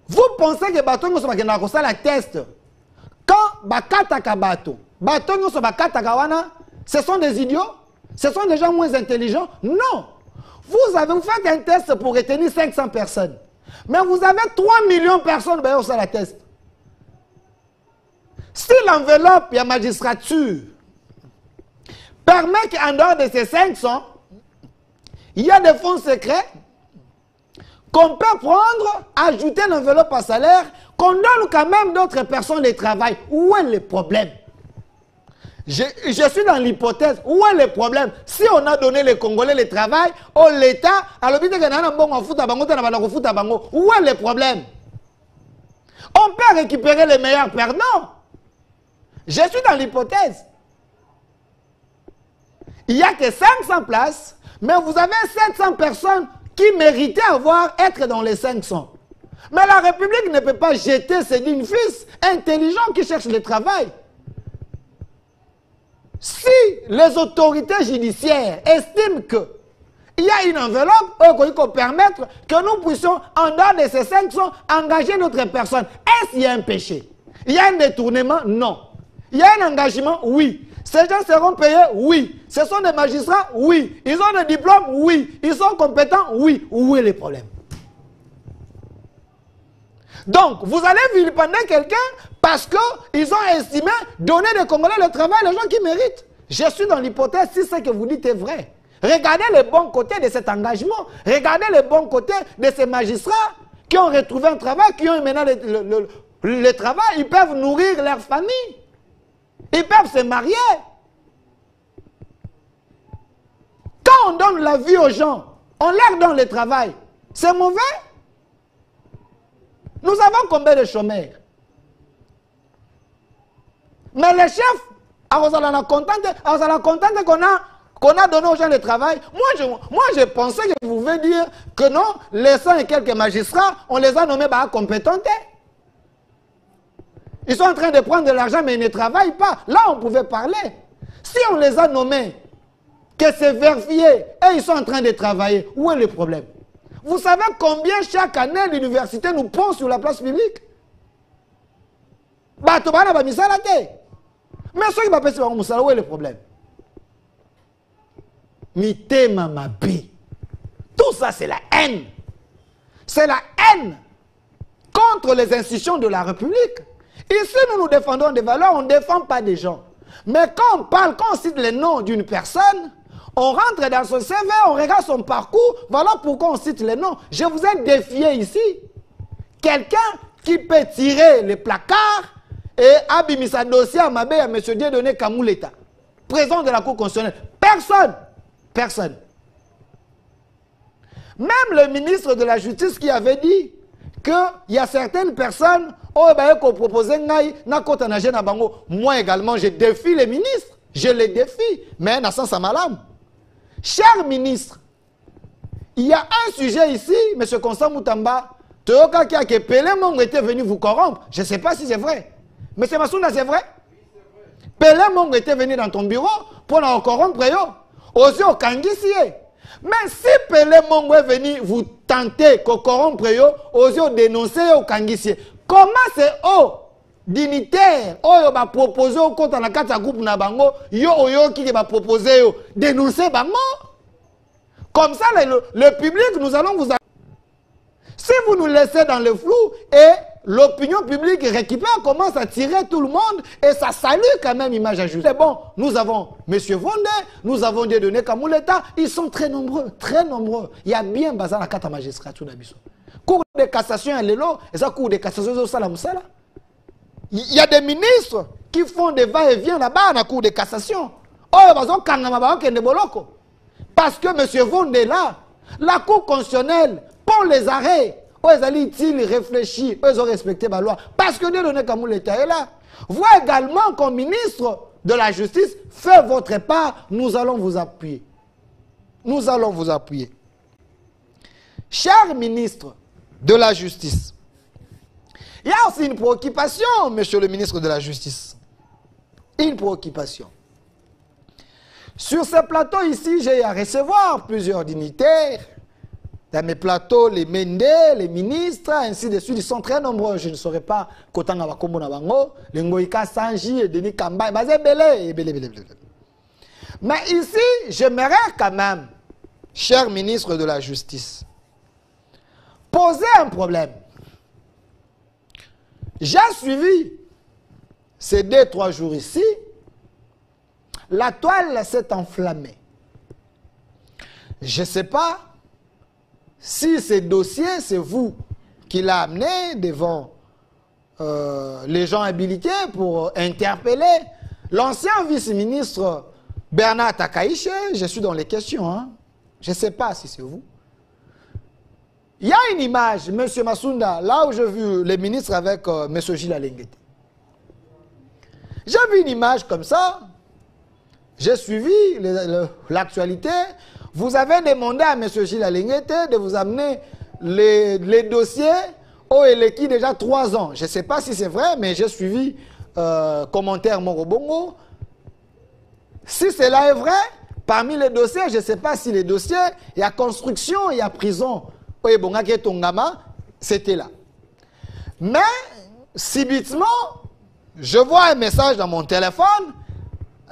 [SPEAKER 1] vous pensez que Baton sont la test quand Bakataka Bato, Baton sont Bakataka, ce sont des idiots? Ce sont des gens moins intelligents? Non. Vous faites un test pour retenir 500 personnes. Mais vous avez 3 millions de personnes sur la test. Si l'enveloppe et la magistrature permet qu'en dehors de ces 500, il y a des fonds secrets qu'on peut prendre, ajouter l'enveloppe à salaire, qu'on donne quand même d'autres personnes de travail. Où est le problème? Je suis dans l'hypothèse, où est le problème? Si on a donné les Congolais le travail, l'État, où est le problème? On peut récupérer les meilleurs perdants. Je suis dans l'hypothèse. Il n'y a que 500 places, mais vous avez 700 personnes qui méritaient être dans les 500. Mais la République ne peut pas jeter ses dignes fils intelligents qui cherchent le travail. Si les autorités judiciaires estiment qu'il y a une enveloppe qui peut permettre que nous puissions, en dehors de ces 500, engager d'autres personnes, est-ce qu'il y a un péché? Il y a un détournement? Non. Il y a un engagement? Oui. Ces gens seront payés? Oui. Ce sont des magistrats? Oui. Ils ont des diplômes? Oui. Ils sont compétents? Oui. Où est le problème? Donc, vous allez vilipender quelqu'un parce qu'ils ont estimé donner des Congolais le travail aux gens qui méritent. Je suis dans l'hypothèse si ce que vous dites est vrai. Regardez le bon côté de cet engagement. Regardez le bon côté de ces magistrats qui ont retrouvé un travail, qui ont maintenant le travail. Ils peuvent nourrir leur famille. Ils peuvent se marier. Quand on donne la vie aux gens, on leur donne le travail. C'est mauvais? Nous avons combien de chômeurs? Mais les chefs, on est content qu'on a donné aux gens le travail. Moi, je pensais que vous pouvez dire que non, les 100 et quelques magistrats, on les a nommés compétents. Ils sont en train de prendre de l'argent, mais ils ne travaillent pas. Là, on pouvait parler. Si on les a nommés, que c'est vérifié, et ils sont en train de travailler, où est le problème? Vous savez combien chaque année l'université nous pond sur la place publique? Mais ceux qui m'appellent sur Moussala, où est le problème? Mitema Mabi. Tout ça, c'est la haine. C'est la haine contre les institutions de la République. Ici, nous nous défendons des valeurs, on ne défend pas des gens. Mais quand on parle, quand on cite les noms d'une personne, on rentre dans son CV, on regarde son parcours, voilà pourquoi on cite les noms. Je vous ai défié ici. Quelqu'un qui peut tirer les placards et abimisa dossier à Mabé à M. Dieudonné Kamouleta, président de la Cour constitutionnelle. Personne. Personne. Même le ministre de la Justice qui avait dit qu'il y a certaines personnes moi également, je défie les ministres. Je les défie. Mais dans sens à malam. Cher ministre, il y a un sujet ici, M. Constant Moutamba, Toyoka qui a que Pelé Mongo était venu vous corrompre. Je ne sais pas si c'est vrai. M. Massouna, c'est vrai? Pelé Mongo était venu dans ton bureau pour nous corrompre. Aussi au Kangissi. Mais si Pelé Mongo est venu vous tenter de corrompre, aussi dénoncer au Kangissi. Comment c'est eux, dignitaires, eux va proposer au compte dans la carte groupe Nabango, yo qui va proposer dénoncer Bango? Comme ça, le public, nous allons vous. Si vous nous laissez dans le flou et l'opinion publique récupère, commence à tirer tout le monde et ça salue quand même image à juste. C'est bon, nous avons M. Vondé, nous avons Dieudonné Kamouleta, ils sont très nombreux, très nombreux. Il y a bien bazar la carte magistrature d'Abisso. Cour de cassation à l'élo, et ça cour de cassation au Salamoussala. Il y a des ministres qui font des va-et-vient là-bas à la cour de cassation. Parce que M. Vondé là, la cour constitutionnelle, pour les arrêts, ils réfléchissent, ils ont respecté la loi. Parce que Dieudonné Kamouleta est là. Vous également, comme ministre de la Justice, faites votre part, nous allons vous appuyer. Nous allons vous appuyer. Cher ministre de la Justice, il y a aussi une préoccupation, monsieur le ministre de la Justice. Une préoccupation. Sur ce plateau ici, j'ai à recevoir plusieurs dignitaires. Dans mes plateaux, les Mende, les ministres, ainsi de suite, ils sont très nombreux. Je ne saurais pas Kotanga Bakombo Nabango, les Ngoïka Sanji, Denis Kamba, Belé. Mais ici, j'aimerais quand même, cher ministre de la Justice, poser un problème. J'ai suivi ces 2-3 jours ici, la toile s'est enflammée. Je ne sais pas si ce dossier, c'est vous qui l'avez amené devant les gens habilités pour interpeller l'ancien vice-ministre Bernard Takaïche. Je suis dans les questions. Hein. Je ne sais pas si c'est vous. Il y a une image, M. Massounda, là où j'ai vu les ministres avec M. Gilles Alenguete. J'ai vu une image comme ça. J'ai suivi l'actualité. Vous avez demandé à M. Gilles Alenguete de vous amener les dossiers au Eleki déjà 3 ans. Je ne sais pas si c'est vrai, mais j'ai suivi commentaire Morobongo. Si cela est vrai, parmi les dossiers, je ne sais pas si les dossiers, il y a construction, il y a prison. C'était là. Mais, subitement, je vois un message dans mon téléphone.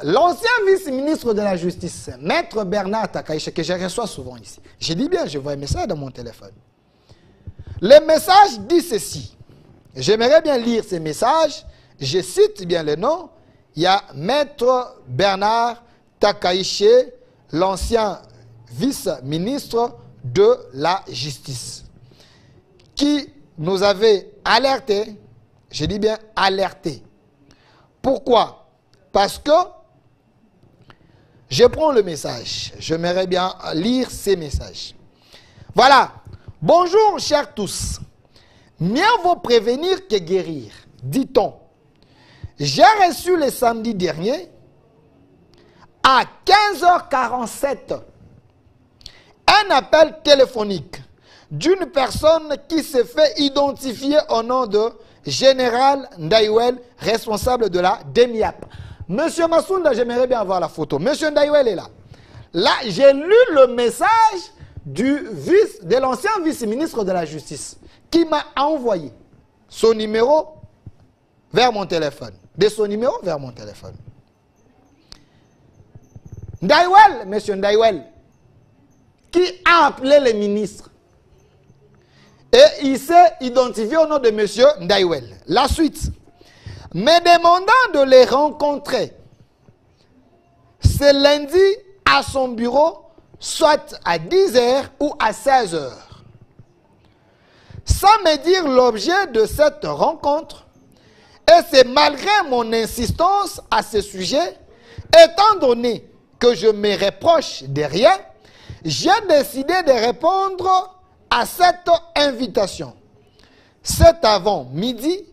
[SPEAKER 1] L'ancien vice-ministre de la Justice, Maître Bernard Takaïche, que je reçois souvent ici. Je dis bien, je vois un message dans mon téléphone. Le message dit ceci. J'aimerais bien lire ces messages. Je cite bien les noms. Il y a Maître Bernard Takaïche, l'ancien vice-ministre de la Justice, qui nous avait alerté, je dis bien alerté. Pourquoi? Parce que Je prends le message. J'aimerais bien lire ces messages. Voilà. Bonjour, chers tous. Mieux vaut prévenir que guérir, dit-on. J'ai reçu le samedi dernier, à 15h47, un appel téléphonique d'une personne qui s'est fait identifier au nom de Général Ndaïwel, responsable de la DEMIAP. Monsieur Massounda, j'aimerais bien avoir la photo. Monsieur Ndaïwel est là. Là, j'ai lu le message de l'ancien vice-ministre de la Justice qui m'a envoyé son numéro vers mon téléphone. De son numéro vers mon téléphone. Ndaïwel, monsieur Ndaïwel, qui a appelé le ministre. Et il s'est identifié au nom de monsieur Ndaïwel. La suite. Me demandant de les rencontrer ce lundi à son bureau, soit à 10h ou à 16h. Sans me dire l'objet de cette rencontre, et c'est malgré mon insistance à ce sujet, étant donné que je me reproche de rien, j'ai décidé de répondre à cette invitation. C'est avant midi,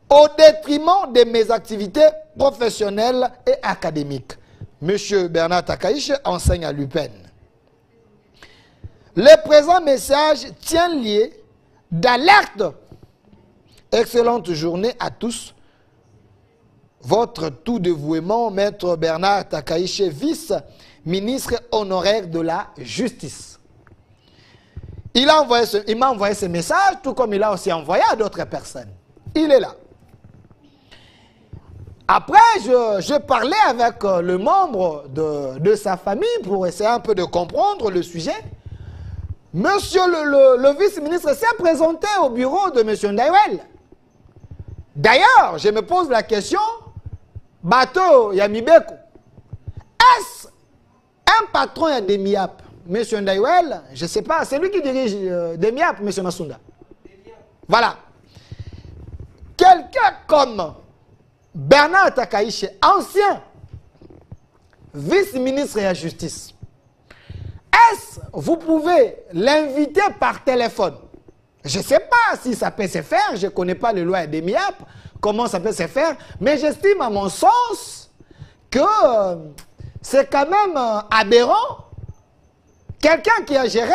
[SPEAKER 1] au détriment de mes activités professionnelles et académiques. Monsieur Bernard Takaïche enseigne à l'UPEN. Le présent message tient lieu d'alerte. Excellente journée à tous. Votre tout dévouement, Maître Bernard Takaïche, vice-ministre honoraire de la Justice. Il m'a envoyé ce message, tout comme il a aussi envoyé à d'autres personnes. Il est là. Après, je parlais avec le membre de sa famille pour essayer un peu de comprendre le sujet. Monsieur le vice-ministre s'est présenté au bureau de monsieur Ndaïwel. D'ailleurs, je me pose la question, Bateau Yamibeko, est-ce un patron à DEMIAP? Monsieur Ndaïwel, je ne sais pas, c'est lui qui dirige DEMIAP, monsieur Massounda. Voilà. Quelqu'un comme Bernard Takaïche, ancien vice-ministre de la Justice, est-ce que vous pouvez l'inviter par téléphone? Je ne sais pas si ça peut se faire, je ne connais pas les lois de DEMIAP, comment ça peut se faire, mais j'estime à mon sens que c'est quand même aberrant. Quelqu'un qui a géré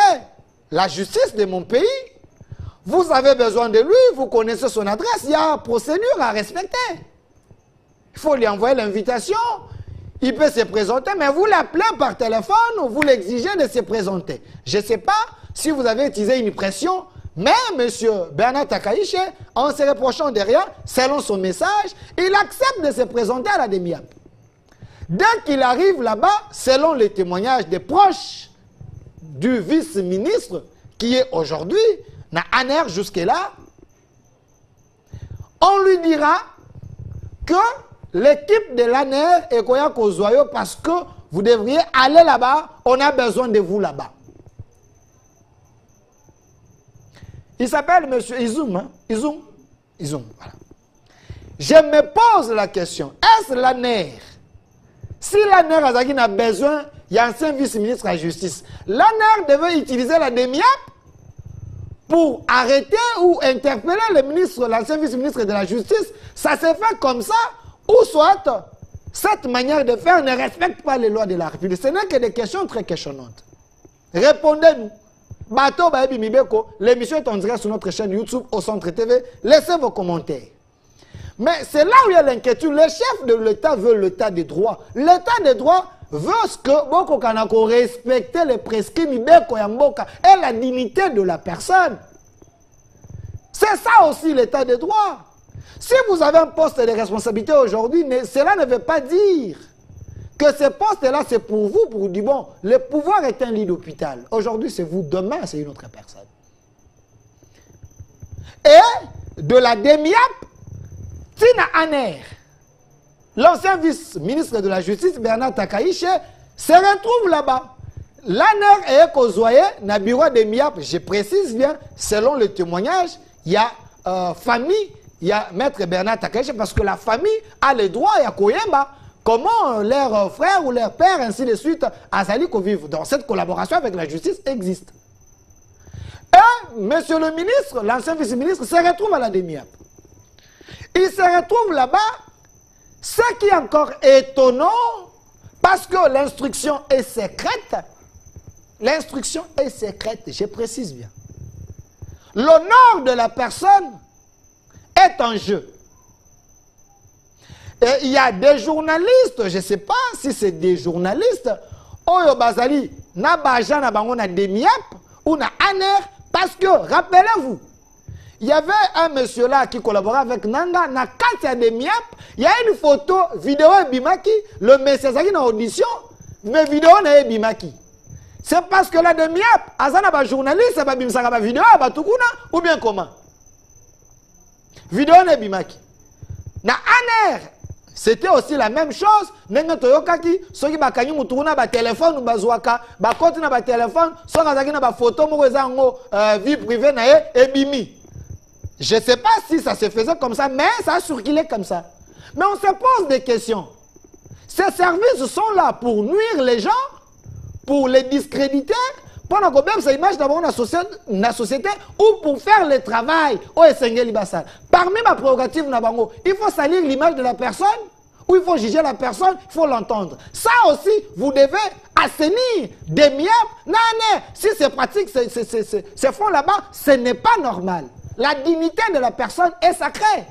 [SPEAKER 1] la justice de mon pays, vous avez besoin de lui, vous connaissez son adresse, il y a une procédure à respecter. Il faut lui envoyer l'invitation, il peut se présenter, mais vous l'appelez par téléphone ou vous l'exigez de se présenter. Je ne sais pas si vous avez utilisé une pression, mais M. Bernard Takaïche, en se reprochant de rien, selon son message, il accepte de se présenter à la DEMIAP. Dès qu'il arrive là-bas, selon les témoignages des proches du vice-ministre, qui est aujourd'hui, n'a aner jusque-là, on lui dira que l'équipe de l'ANER est Koya Kozoyo parce que vous devriez aller là-bas, on a besoin de vous là-bas. Il s'appelle M. Izoum, hein? Izoum, voilà. Je me pose la question, est-ce l'ANER? Si l'ANER a besoin, il y a un ancien vice-ministre de la Justice, l'ANER devait utiliser la DEMIAP pour arrêter ou interpeller le ministre, l'ancien vice-ministre de la Justice. Ça s'est fait comme ça, ou soit cette manière de faire ne respecte pas les lois de la République. Ce n'est que des questions très questionnantes. Répondez-nous. Bateau Baebi Mibeko, l'émission est en direct sur notre chaîne YouTube au Centre TV. Laissez vos commentaires. Mais c'est là où il y a l'inquiétude. Les chefs de l'État veulent l'état de droit. L'état de droit veut que Boko Kanako respecte les prescrits Mibeko Yamboka et la dignité de la personne. C'est ça aussi l'état de droit. Si vous avez un poste de responsabilité aujourd'hui, cela ne veut pas dire que ce poste-là, c'est pour vous, pour vous dire, bon, le pouvoir est un lit d'hôpital. Aujourd'hui, c'est vous, demain, c'est une autre personne. Et de la DEMIAP, Tina Aner, l'ancien vice-ministre de la Justice, Bernard Takaïche, se retrouve là-bas. L'ANER est Kozoye, na bureau DEMIAP, je précise bien, selon le témoignage, il y a famille, il y a maître Bernard Takaïche, parce que la famille a le droit, il y a Koyemba, comment leur frère ou leur père, ainsi de suite, a sali qu'on vive. Donc cette collaboration avec la justice existe. Et monsieur le ministre, l'ancien vice-ministre, se retrouve à la DEMIAP. Il se retrouve là-bas, ce qui est encore étonnant, parce que l'instruction est secrète. L'instruction est secrète, je précise bien. L'honneur de la personne est en jeu. Et il y a des journalistes, je ne sais pas si c'est des journalistes, Oyo Bazali, na Baja na bango na DEMIAP ou na ANER, parce que, rappelez-vous, il y avait un monsieur là qui collaborait avec Nanga, na Katia DEMIAP, il y a une photo, vidéo et Bimaki, le monsieur qui na audition, mais vidéo na Bimaki. C'est parce que la DEMIAP, azana ba journaliste, ba bimsaka ba vidéo, ba tukuna, ou bien comment? Vidéo na Bimaki. Na ANER, c'était aussi la même chose. Nenga toyokaki, soki bakanyi mutukuna ba téléphone ou bazwaka, ba compte na ba téléphone, soki azaki na ba photo moko ezango vie privée na e bimi. Je ne sais pas si ça se faisait comme ça, mais ça a circulé comme ça. Mais on se pose des questions. Ces services sont là pour nuire les gens, pour les discréditer, pour que cette image d'abord dans la société, ou pour faire le travail. Parmi ma prérogative, il faut salir l'image de la personne, ou il faut juger la personne, il faut l'entendre. Ça aussi, vous devez assainir des miables. Non, non, si c'est pratique, ces fonds là-bas, ce n'est pas normal. La dignité de la personne est sacrée.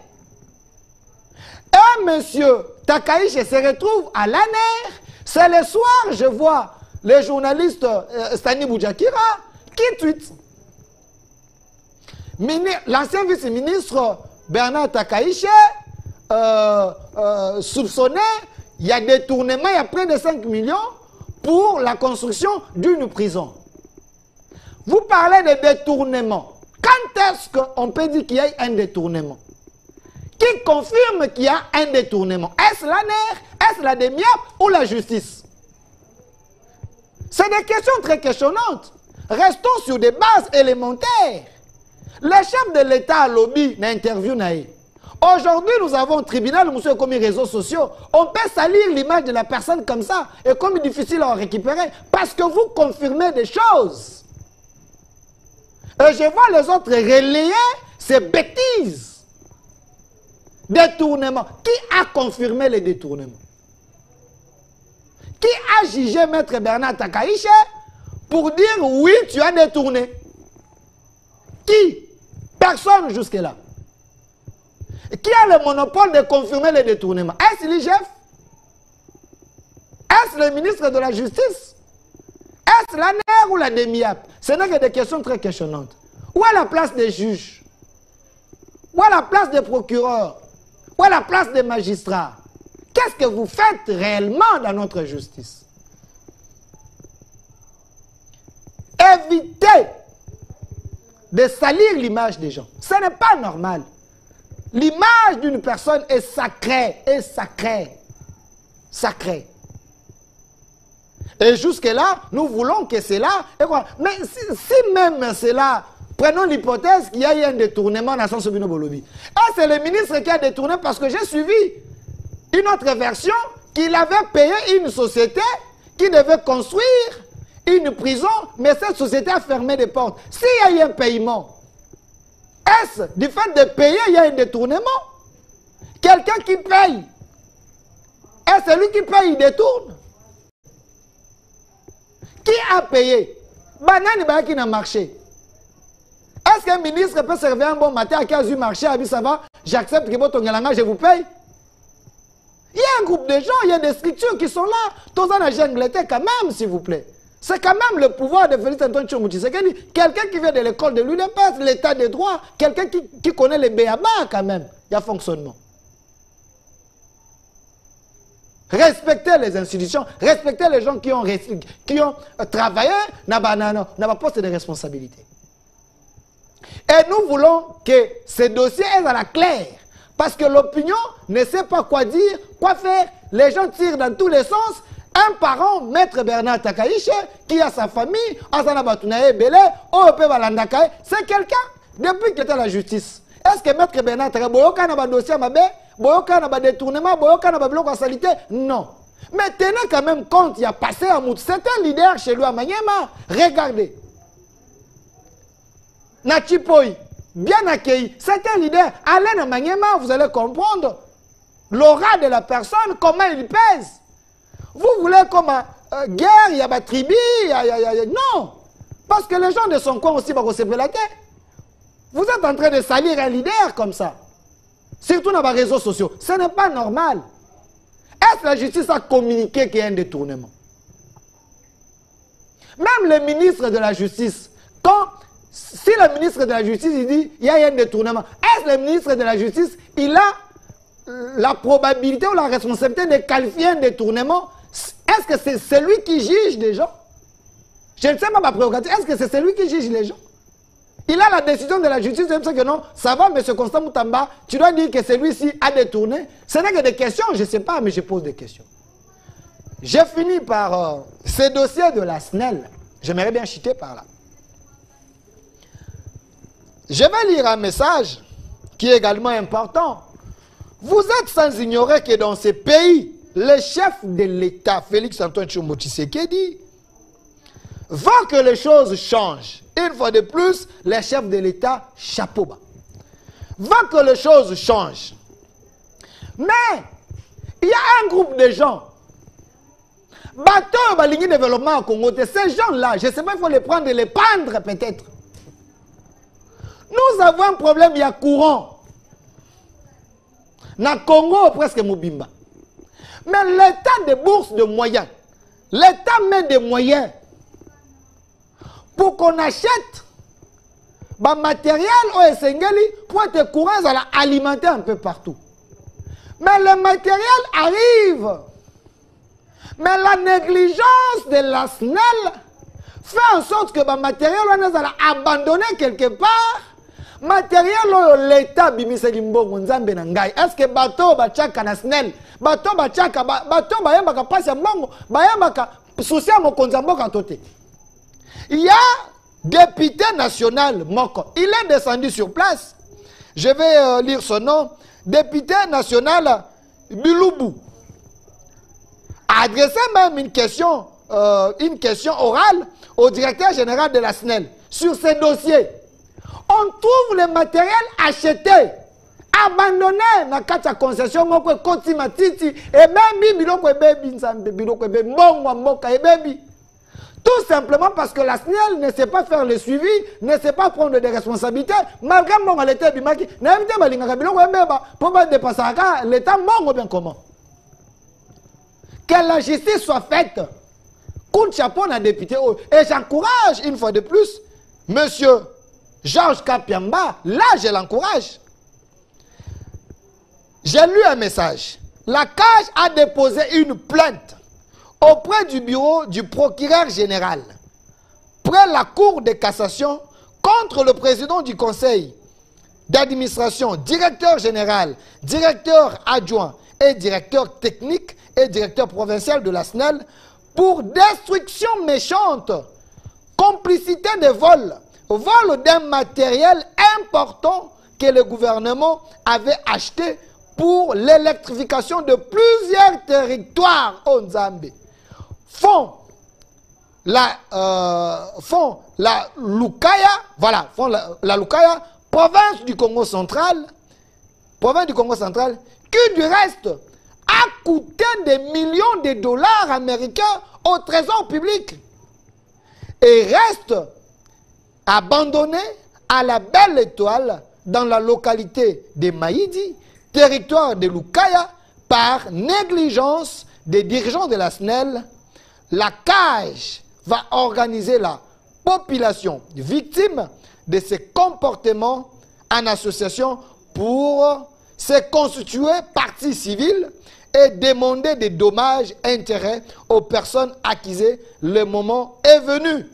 [SPEAKER 1] Et monsieur Takaïche se retrouve à l'ANER. C'est le soir, je vois le journaliste Stani Boujakira qui tweet. L'ancien vice-ministre Bernard Takaïche soupçonné, il y a des détournements, il y a près de 5 millions pour la construction d'une prison. Vous parlez de détournement. Quand est-ce qu'on peut dire qu'il y a un détournement? Qui confirme qu'il y a un détournement? Est-ce l'ANER, est-ce la DEMIAP ou la justice? C'est des questions très questionnantes. Restons sur des bases élémentaires. Le chef de l'État a lobby l'interview. Aujourd'hui, nous avons un tribunal, monsieur, comme les réseaux sociaux. On peut salir l'image de la personne comme ça. Et comme il est difficile à en récupérer, parce que vous confirmez des choses. Et je vois les autres relayer ces bêtises. Détournement. Qui a confirmé les détournements? Qui a jugé Maître Bernard Takaïche pour dire oui, tu as détourné? Qui? Personne jusque-là. Qui a le monopole de confirmer les détournements? Est-ce l'IGF? Est-ce le ministre de la Justice? Est-ce l'ANER ou la DEMIAP? Ce n'est que des questions très questionnantes. Où est la place des juges? Où est la place des procureurs? Où est la place des magistrats? Qu'est-ce que vous faites réellement dans notre justice? Évitez de salir l'image des gens. Ce n'est pas normal. L'image d'une personne est sacrée, sacrée. Et jusque-là, nous voulons que cela... Mais si même cela... Prenons l'hypothèse qu'il y a eu un détournement dans son Sobino Bolobi. Ah, c'est le ministre qui a détourné parce que j'ai suivi une autre version qu'il avait payé une société qui devait construire une prison, mais cette société a fermé des portes. S'il y a eu un paiement, est-ce du fait de payer, il y a un détournement? Quelqu'un qui paye, est-ce celui qui paye, il détourne? Qui a payé? Banane qui n'a marché. Est-ce qu'un ministre peut se réveiller un bon matin à 15 heures marché, à dit ça va, j'accepte que votre ngalanga, je vous paye? Il y a un groupe de gens, il y a des structures qui sont là. Tous en Angleterre quand même, s'il vous plaît. C'est quand même le pouvoir de Félix Antoine Tshomouti. C'est quelqu'un qui vient de l'école de l'UNEPES, l'état de droit, quelqu'un qui connaît les béabas quand même. Il y a fonctionnement. Respectez les institutions, respectez les gens qui ont travaillé dans un poste de responsabilité. Et nous voulons que ce dossier est à la claire. Parce que l'opinion ne sait pas quoi dire, quoi faire. Les gens tirent dans tous les sens. Un parent, Maître Bernard Takaïche, qui a sa famille, c'est quelqu'un, depuis qu'il était à la justice. Est-ce que Maître Bernard Takaïche, boyoka na ba détournement, boyoka na ba biloko salité. Non. Mais tenez quand même compte, il y a passé à Moutou. C'est un leader chez lui à Maniema. Regardez. Nachipoi, bien accueilli. C'est un leader. Allez à Maniema, vous allez comprendre l'aura de la personne, comment il pèse. Vous voulez comme guerre, il y a des tribus, non. Parce que les gens de son coin aussi vont se prélater. Vous êtes en train de salir un leader comme ça. Surtout dans les réseaux sociaux. Ce n'est pas normal. Est-ce que la justice a communiqué qu'il y a un détournement? Même le ministre de la Justice, si le ministre de la Justice il dit qu'il y a un détournement, est-ce que le ministre de la Justice, il a la probabilité ou la responsabilité de qualifier un détournement? Est-ce que c'est celui qui juge les gens? Je ne sais pas ma prérogative. Est-ce que c'est celui qui juge les gens? Il a la décision de la justice, je sais que non, ça va, M. Constant Moutamba, tu dois dire que celui-ci a détourné. Ce n'est que des questions, je ne sais pas, mais je pose des questions. J'ai fini par ce dossier de la SNEL. J'aimerais bien chuter par là. Je vais lire un message qui est également important. Vous êtes sans ignorer que dans ce pays, le chef de l'État, Félix Antoine Tshilombo Tshisekedi, veut que les choses changent. Une fois de plus, le chef de l'État, chapeau bas, veut que les choses changent. Mais, il y a un groupe de gens, bateau balingi développement au Congo, ces gens-là, je ne sais pas, il faut les prendre et les pendre peut-être. Nous avons un problème, il y a courant. Dans le Congo, presque Mobimba. Mais l'État de bourse de moyens, l'État met des moyens pour qu'on achète des matériel au Essengeli pour être courant, ça va alimenter un peu partout. Mais le matériel arrive. Mais la négligence de la SNEL fait en sorte que le matériel va abandonné quelque part. Matériel l'État bimisa limbongo nzambe na ngai. Est-ce que bateau bachaka na SNEL, bateau bachaka bateau bayamba pasi ya mbongo, bayamba souci à mokonzi mboka toté. Il y a député national Moko. Il est descendu sur place. Je vais lire son nom. Député national Bilubu a adressé même une question orale au directeur général de la SNEL sur ce dossier. On trouve le matériel acheté, abandonné dans la concession, et même tout simplement parce que la SNEL ne sait pas faire le suivi, ne sait pas prendre des responsabilités. Malgré mon l'État du Maki, n'invite pas l'État mongo bien comment. Que la justice soit faite. Coup de chapeau d'un député. Et j'encourage une fois de plus, monsieur Georges Kapiamba, là je l'encourage. J'ai lu un message. La CAJ a déposé une plainte auprès du bureau du procureur général, près la Cour de cassation, contre le président du conseil d'administration, directeur général, directeur adjoint et directeur technique et directeur provincial de la SNEL pour destruction méchante, complicité de vol d'un matériel important que le gouvernement avait acheté pour l'électrification de plusieurs territoires au Nzambe. Font la Lukaya, voilà, font la Lukaya, province du Congo central, qui du reste a coûté des millions de dollars américains au trésor public et reste abandonné à la Belle Étoile dans la localité de Maïdi, territoire de Lukaya, par négligence des dirigeants de la SNEL. La CAJ va organiser la population victime de ces comportements en association pour se constituer partie civile et demander des dommages et intérêts aux personnes accusées. Le moment est venu.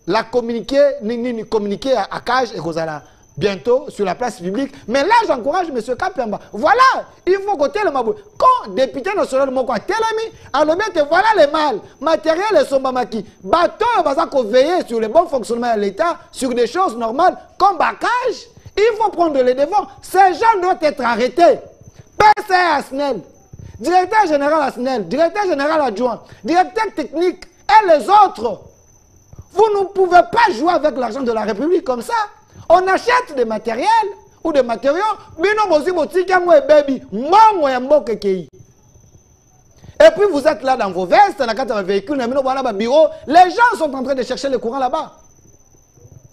[SPEAKER 1] La communiqué à CAJ et Rosala bientôt sur la place publique. Mais là, j'encourage M. Kapiamba. Voilà, il faut côté le mabou. Quand député national Moko a telami, alors que voilà les mal. Matériel et sombamaki. Bateau, il va veiller sur le bon fonctionnement de l'État, sur des choses normales, comme Bakage. Il faut prendre les devants. Ces gens doivent être arrêtés. PCA Asnel, directeur général Asnel, directeur général adjoint, directeur technique et les autres. Vous ne pouvez pas jouer avec l'argent de la République comme ça. On achète des matériels ou des matériaux. Et puis vous êtes là dans vos vestes, dans un véhicule, bureau. Les gens sont en train de chercher le courant là-bas.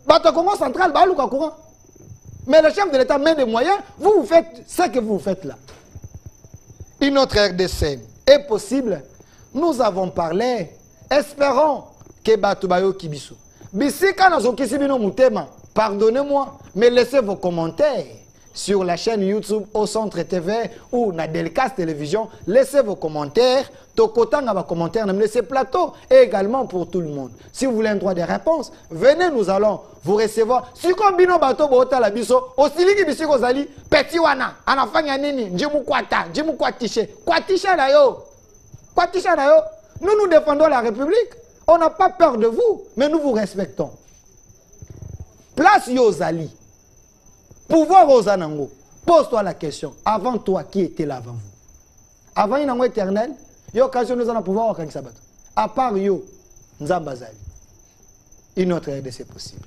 [SPEAKER 1] Bato Congo central, courant. Mais le chef de l'État met des moyens. Vous faites ce que vous faites là. Une autre RDC est possible. Nous avons parlé. Espérons que Batubayo Kibiso. Bisika Nazokisibino Moutema. Pardonnez-moi, mais laissez vos commentaires sur la chaîne YouTube au Centre TV ou na Delcas Télévision. Laissez vos commentaires. Tokotanga va commentaire, laissez plateau et également pour tout le monde. Si vous voulez un droit de réponse, venez, nous allons vous recevoir. Si comme bino bato bota la biso, aussi li bisiko zali petit wana, anafanya nini, njimu kwata, njimu kwatishe, kwatisha na yo. Kwatisha na yo. Nous défendons la République. On n'a pas peur de vous, mais nous vous respectons. Place Yozali. Pouvoir aux Anango. Pose-toi la question. Avant toi, qui était là avant vous? Avant Inango éternel, il y a occasion nous allons pouvoir au Sabat. À part Yo, Nzambazali. Une autre RDC possible.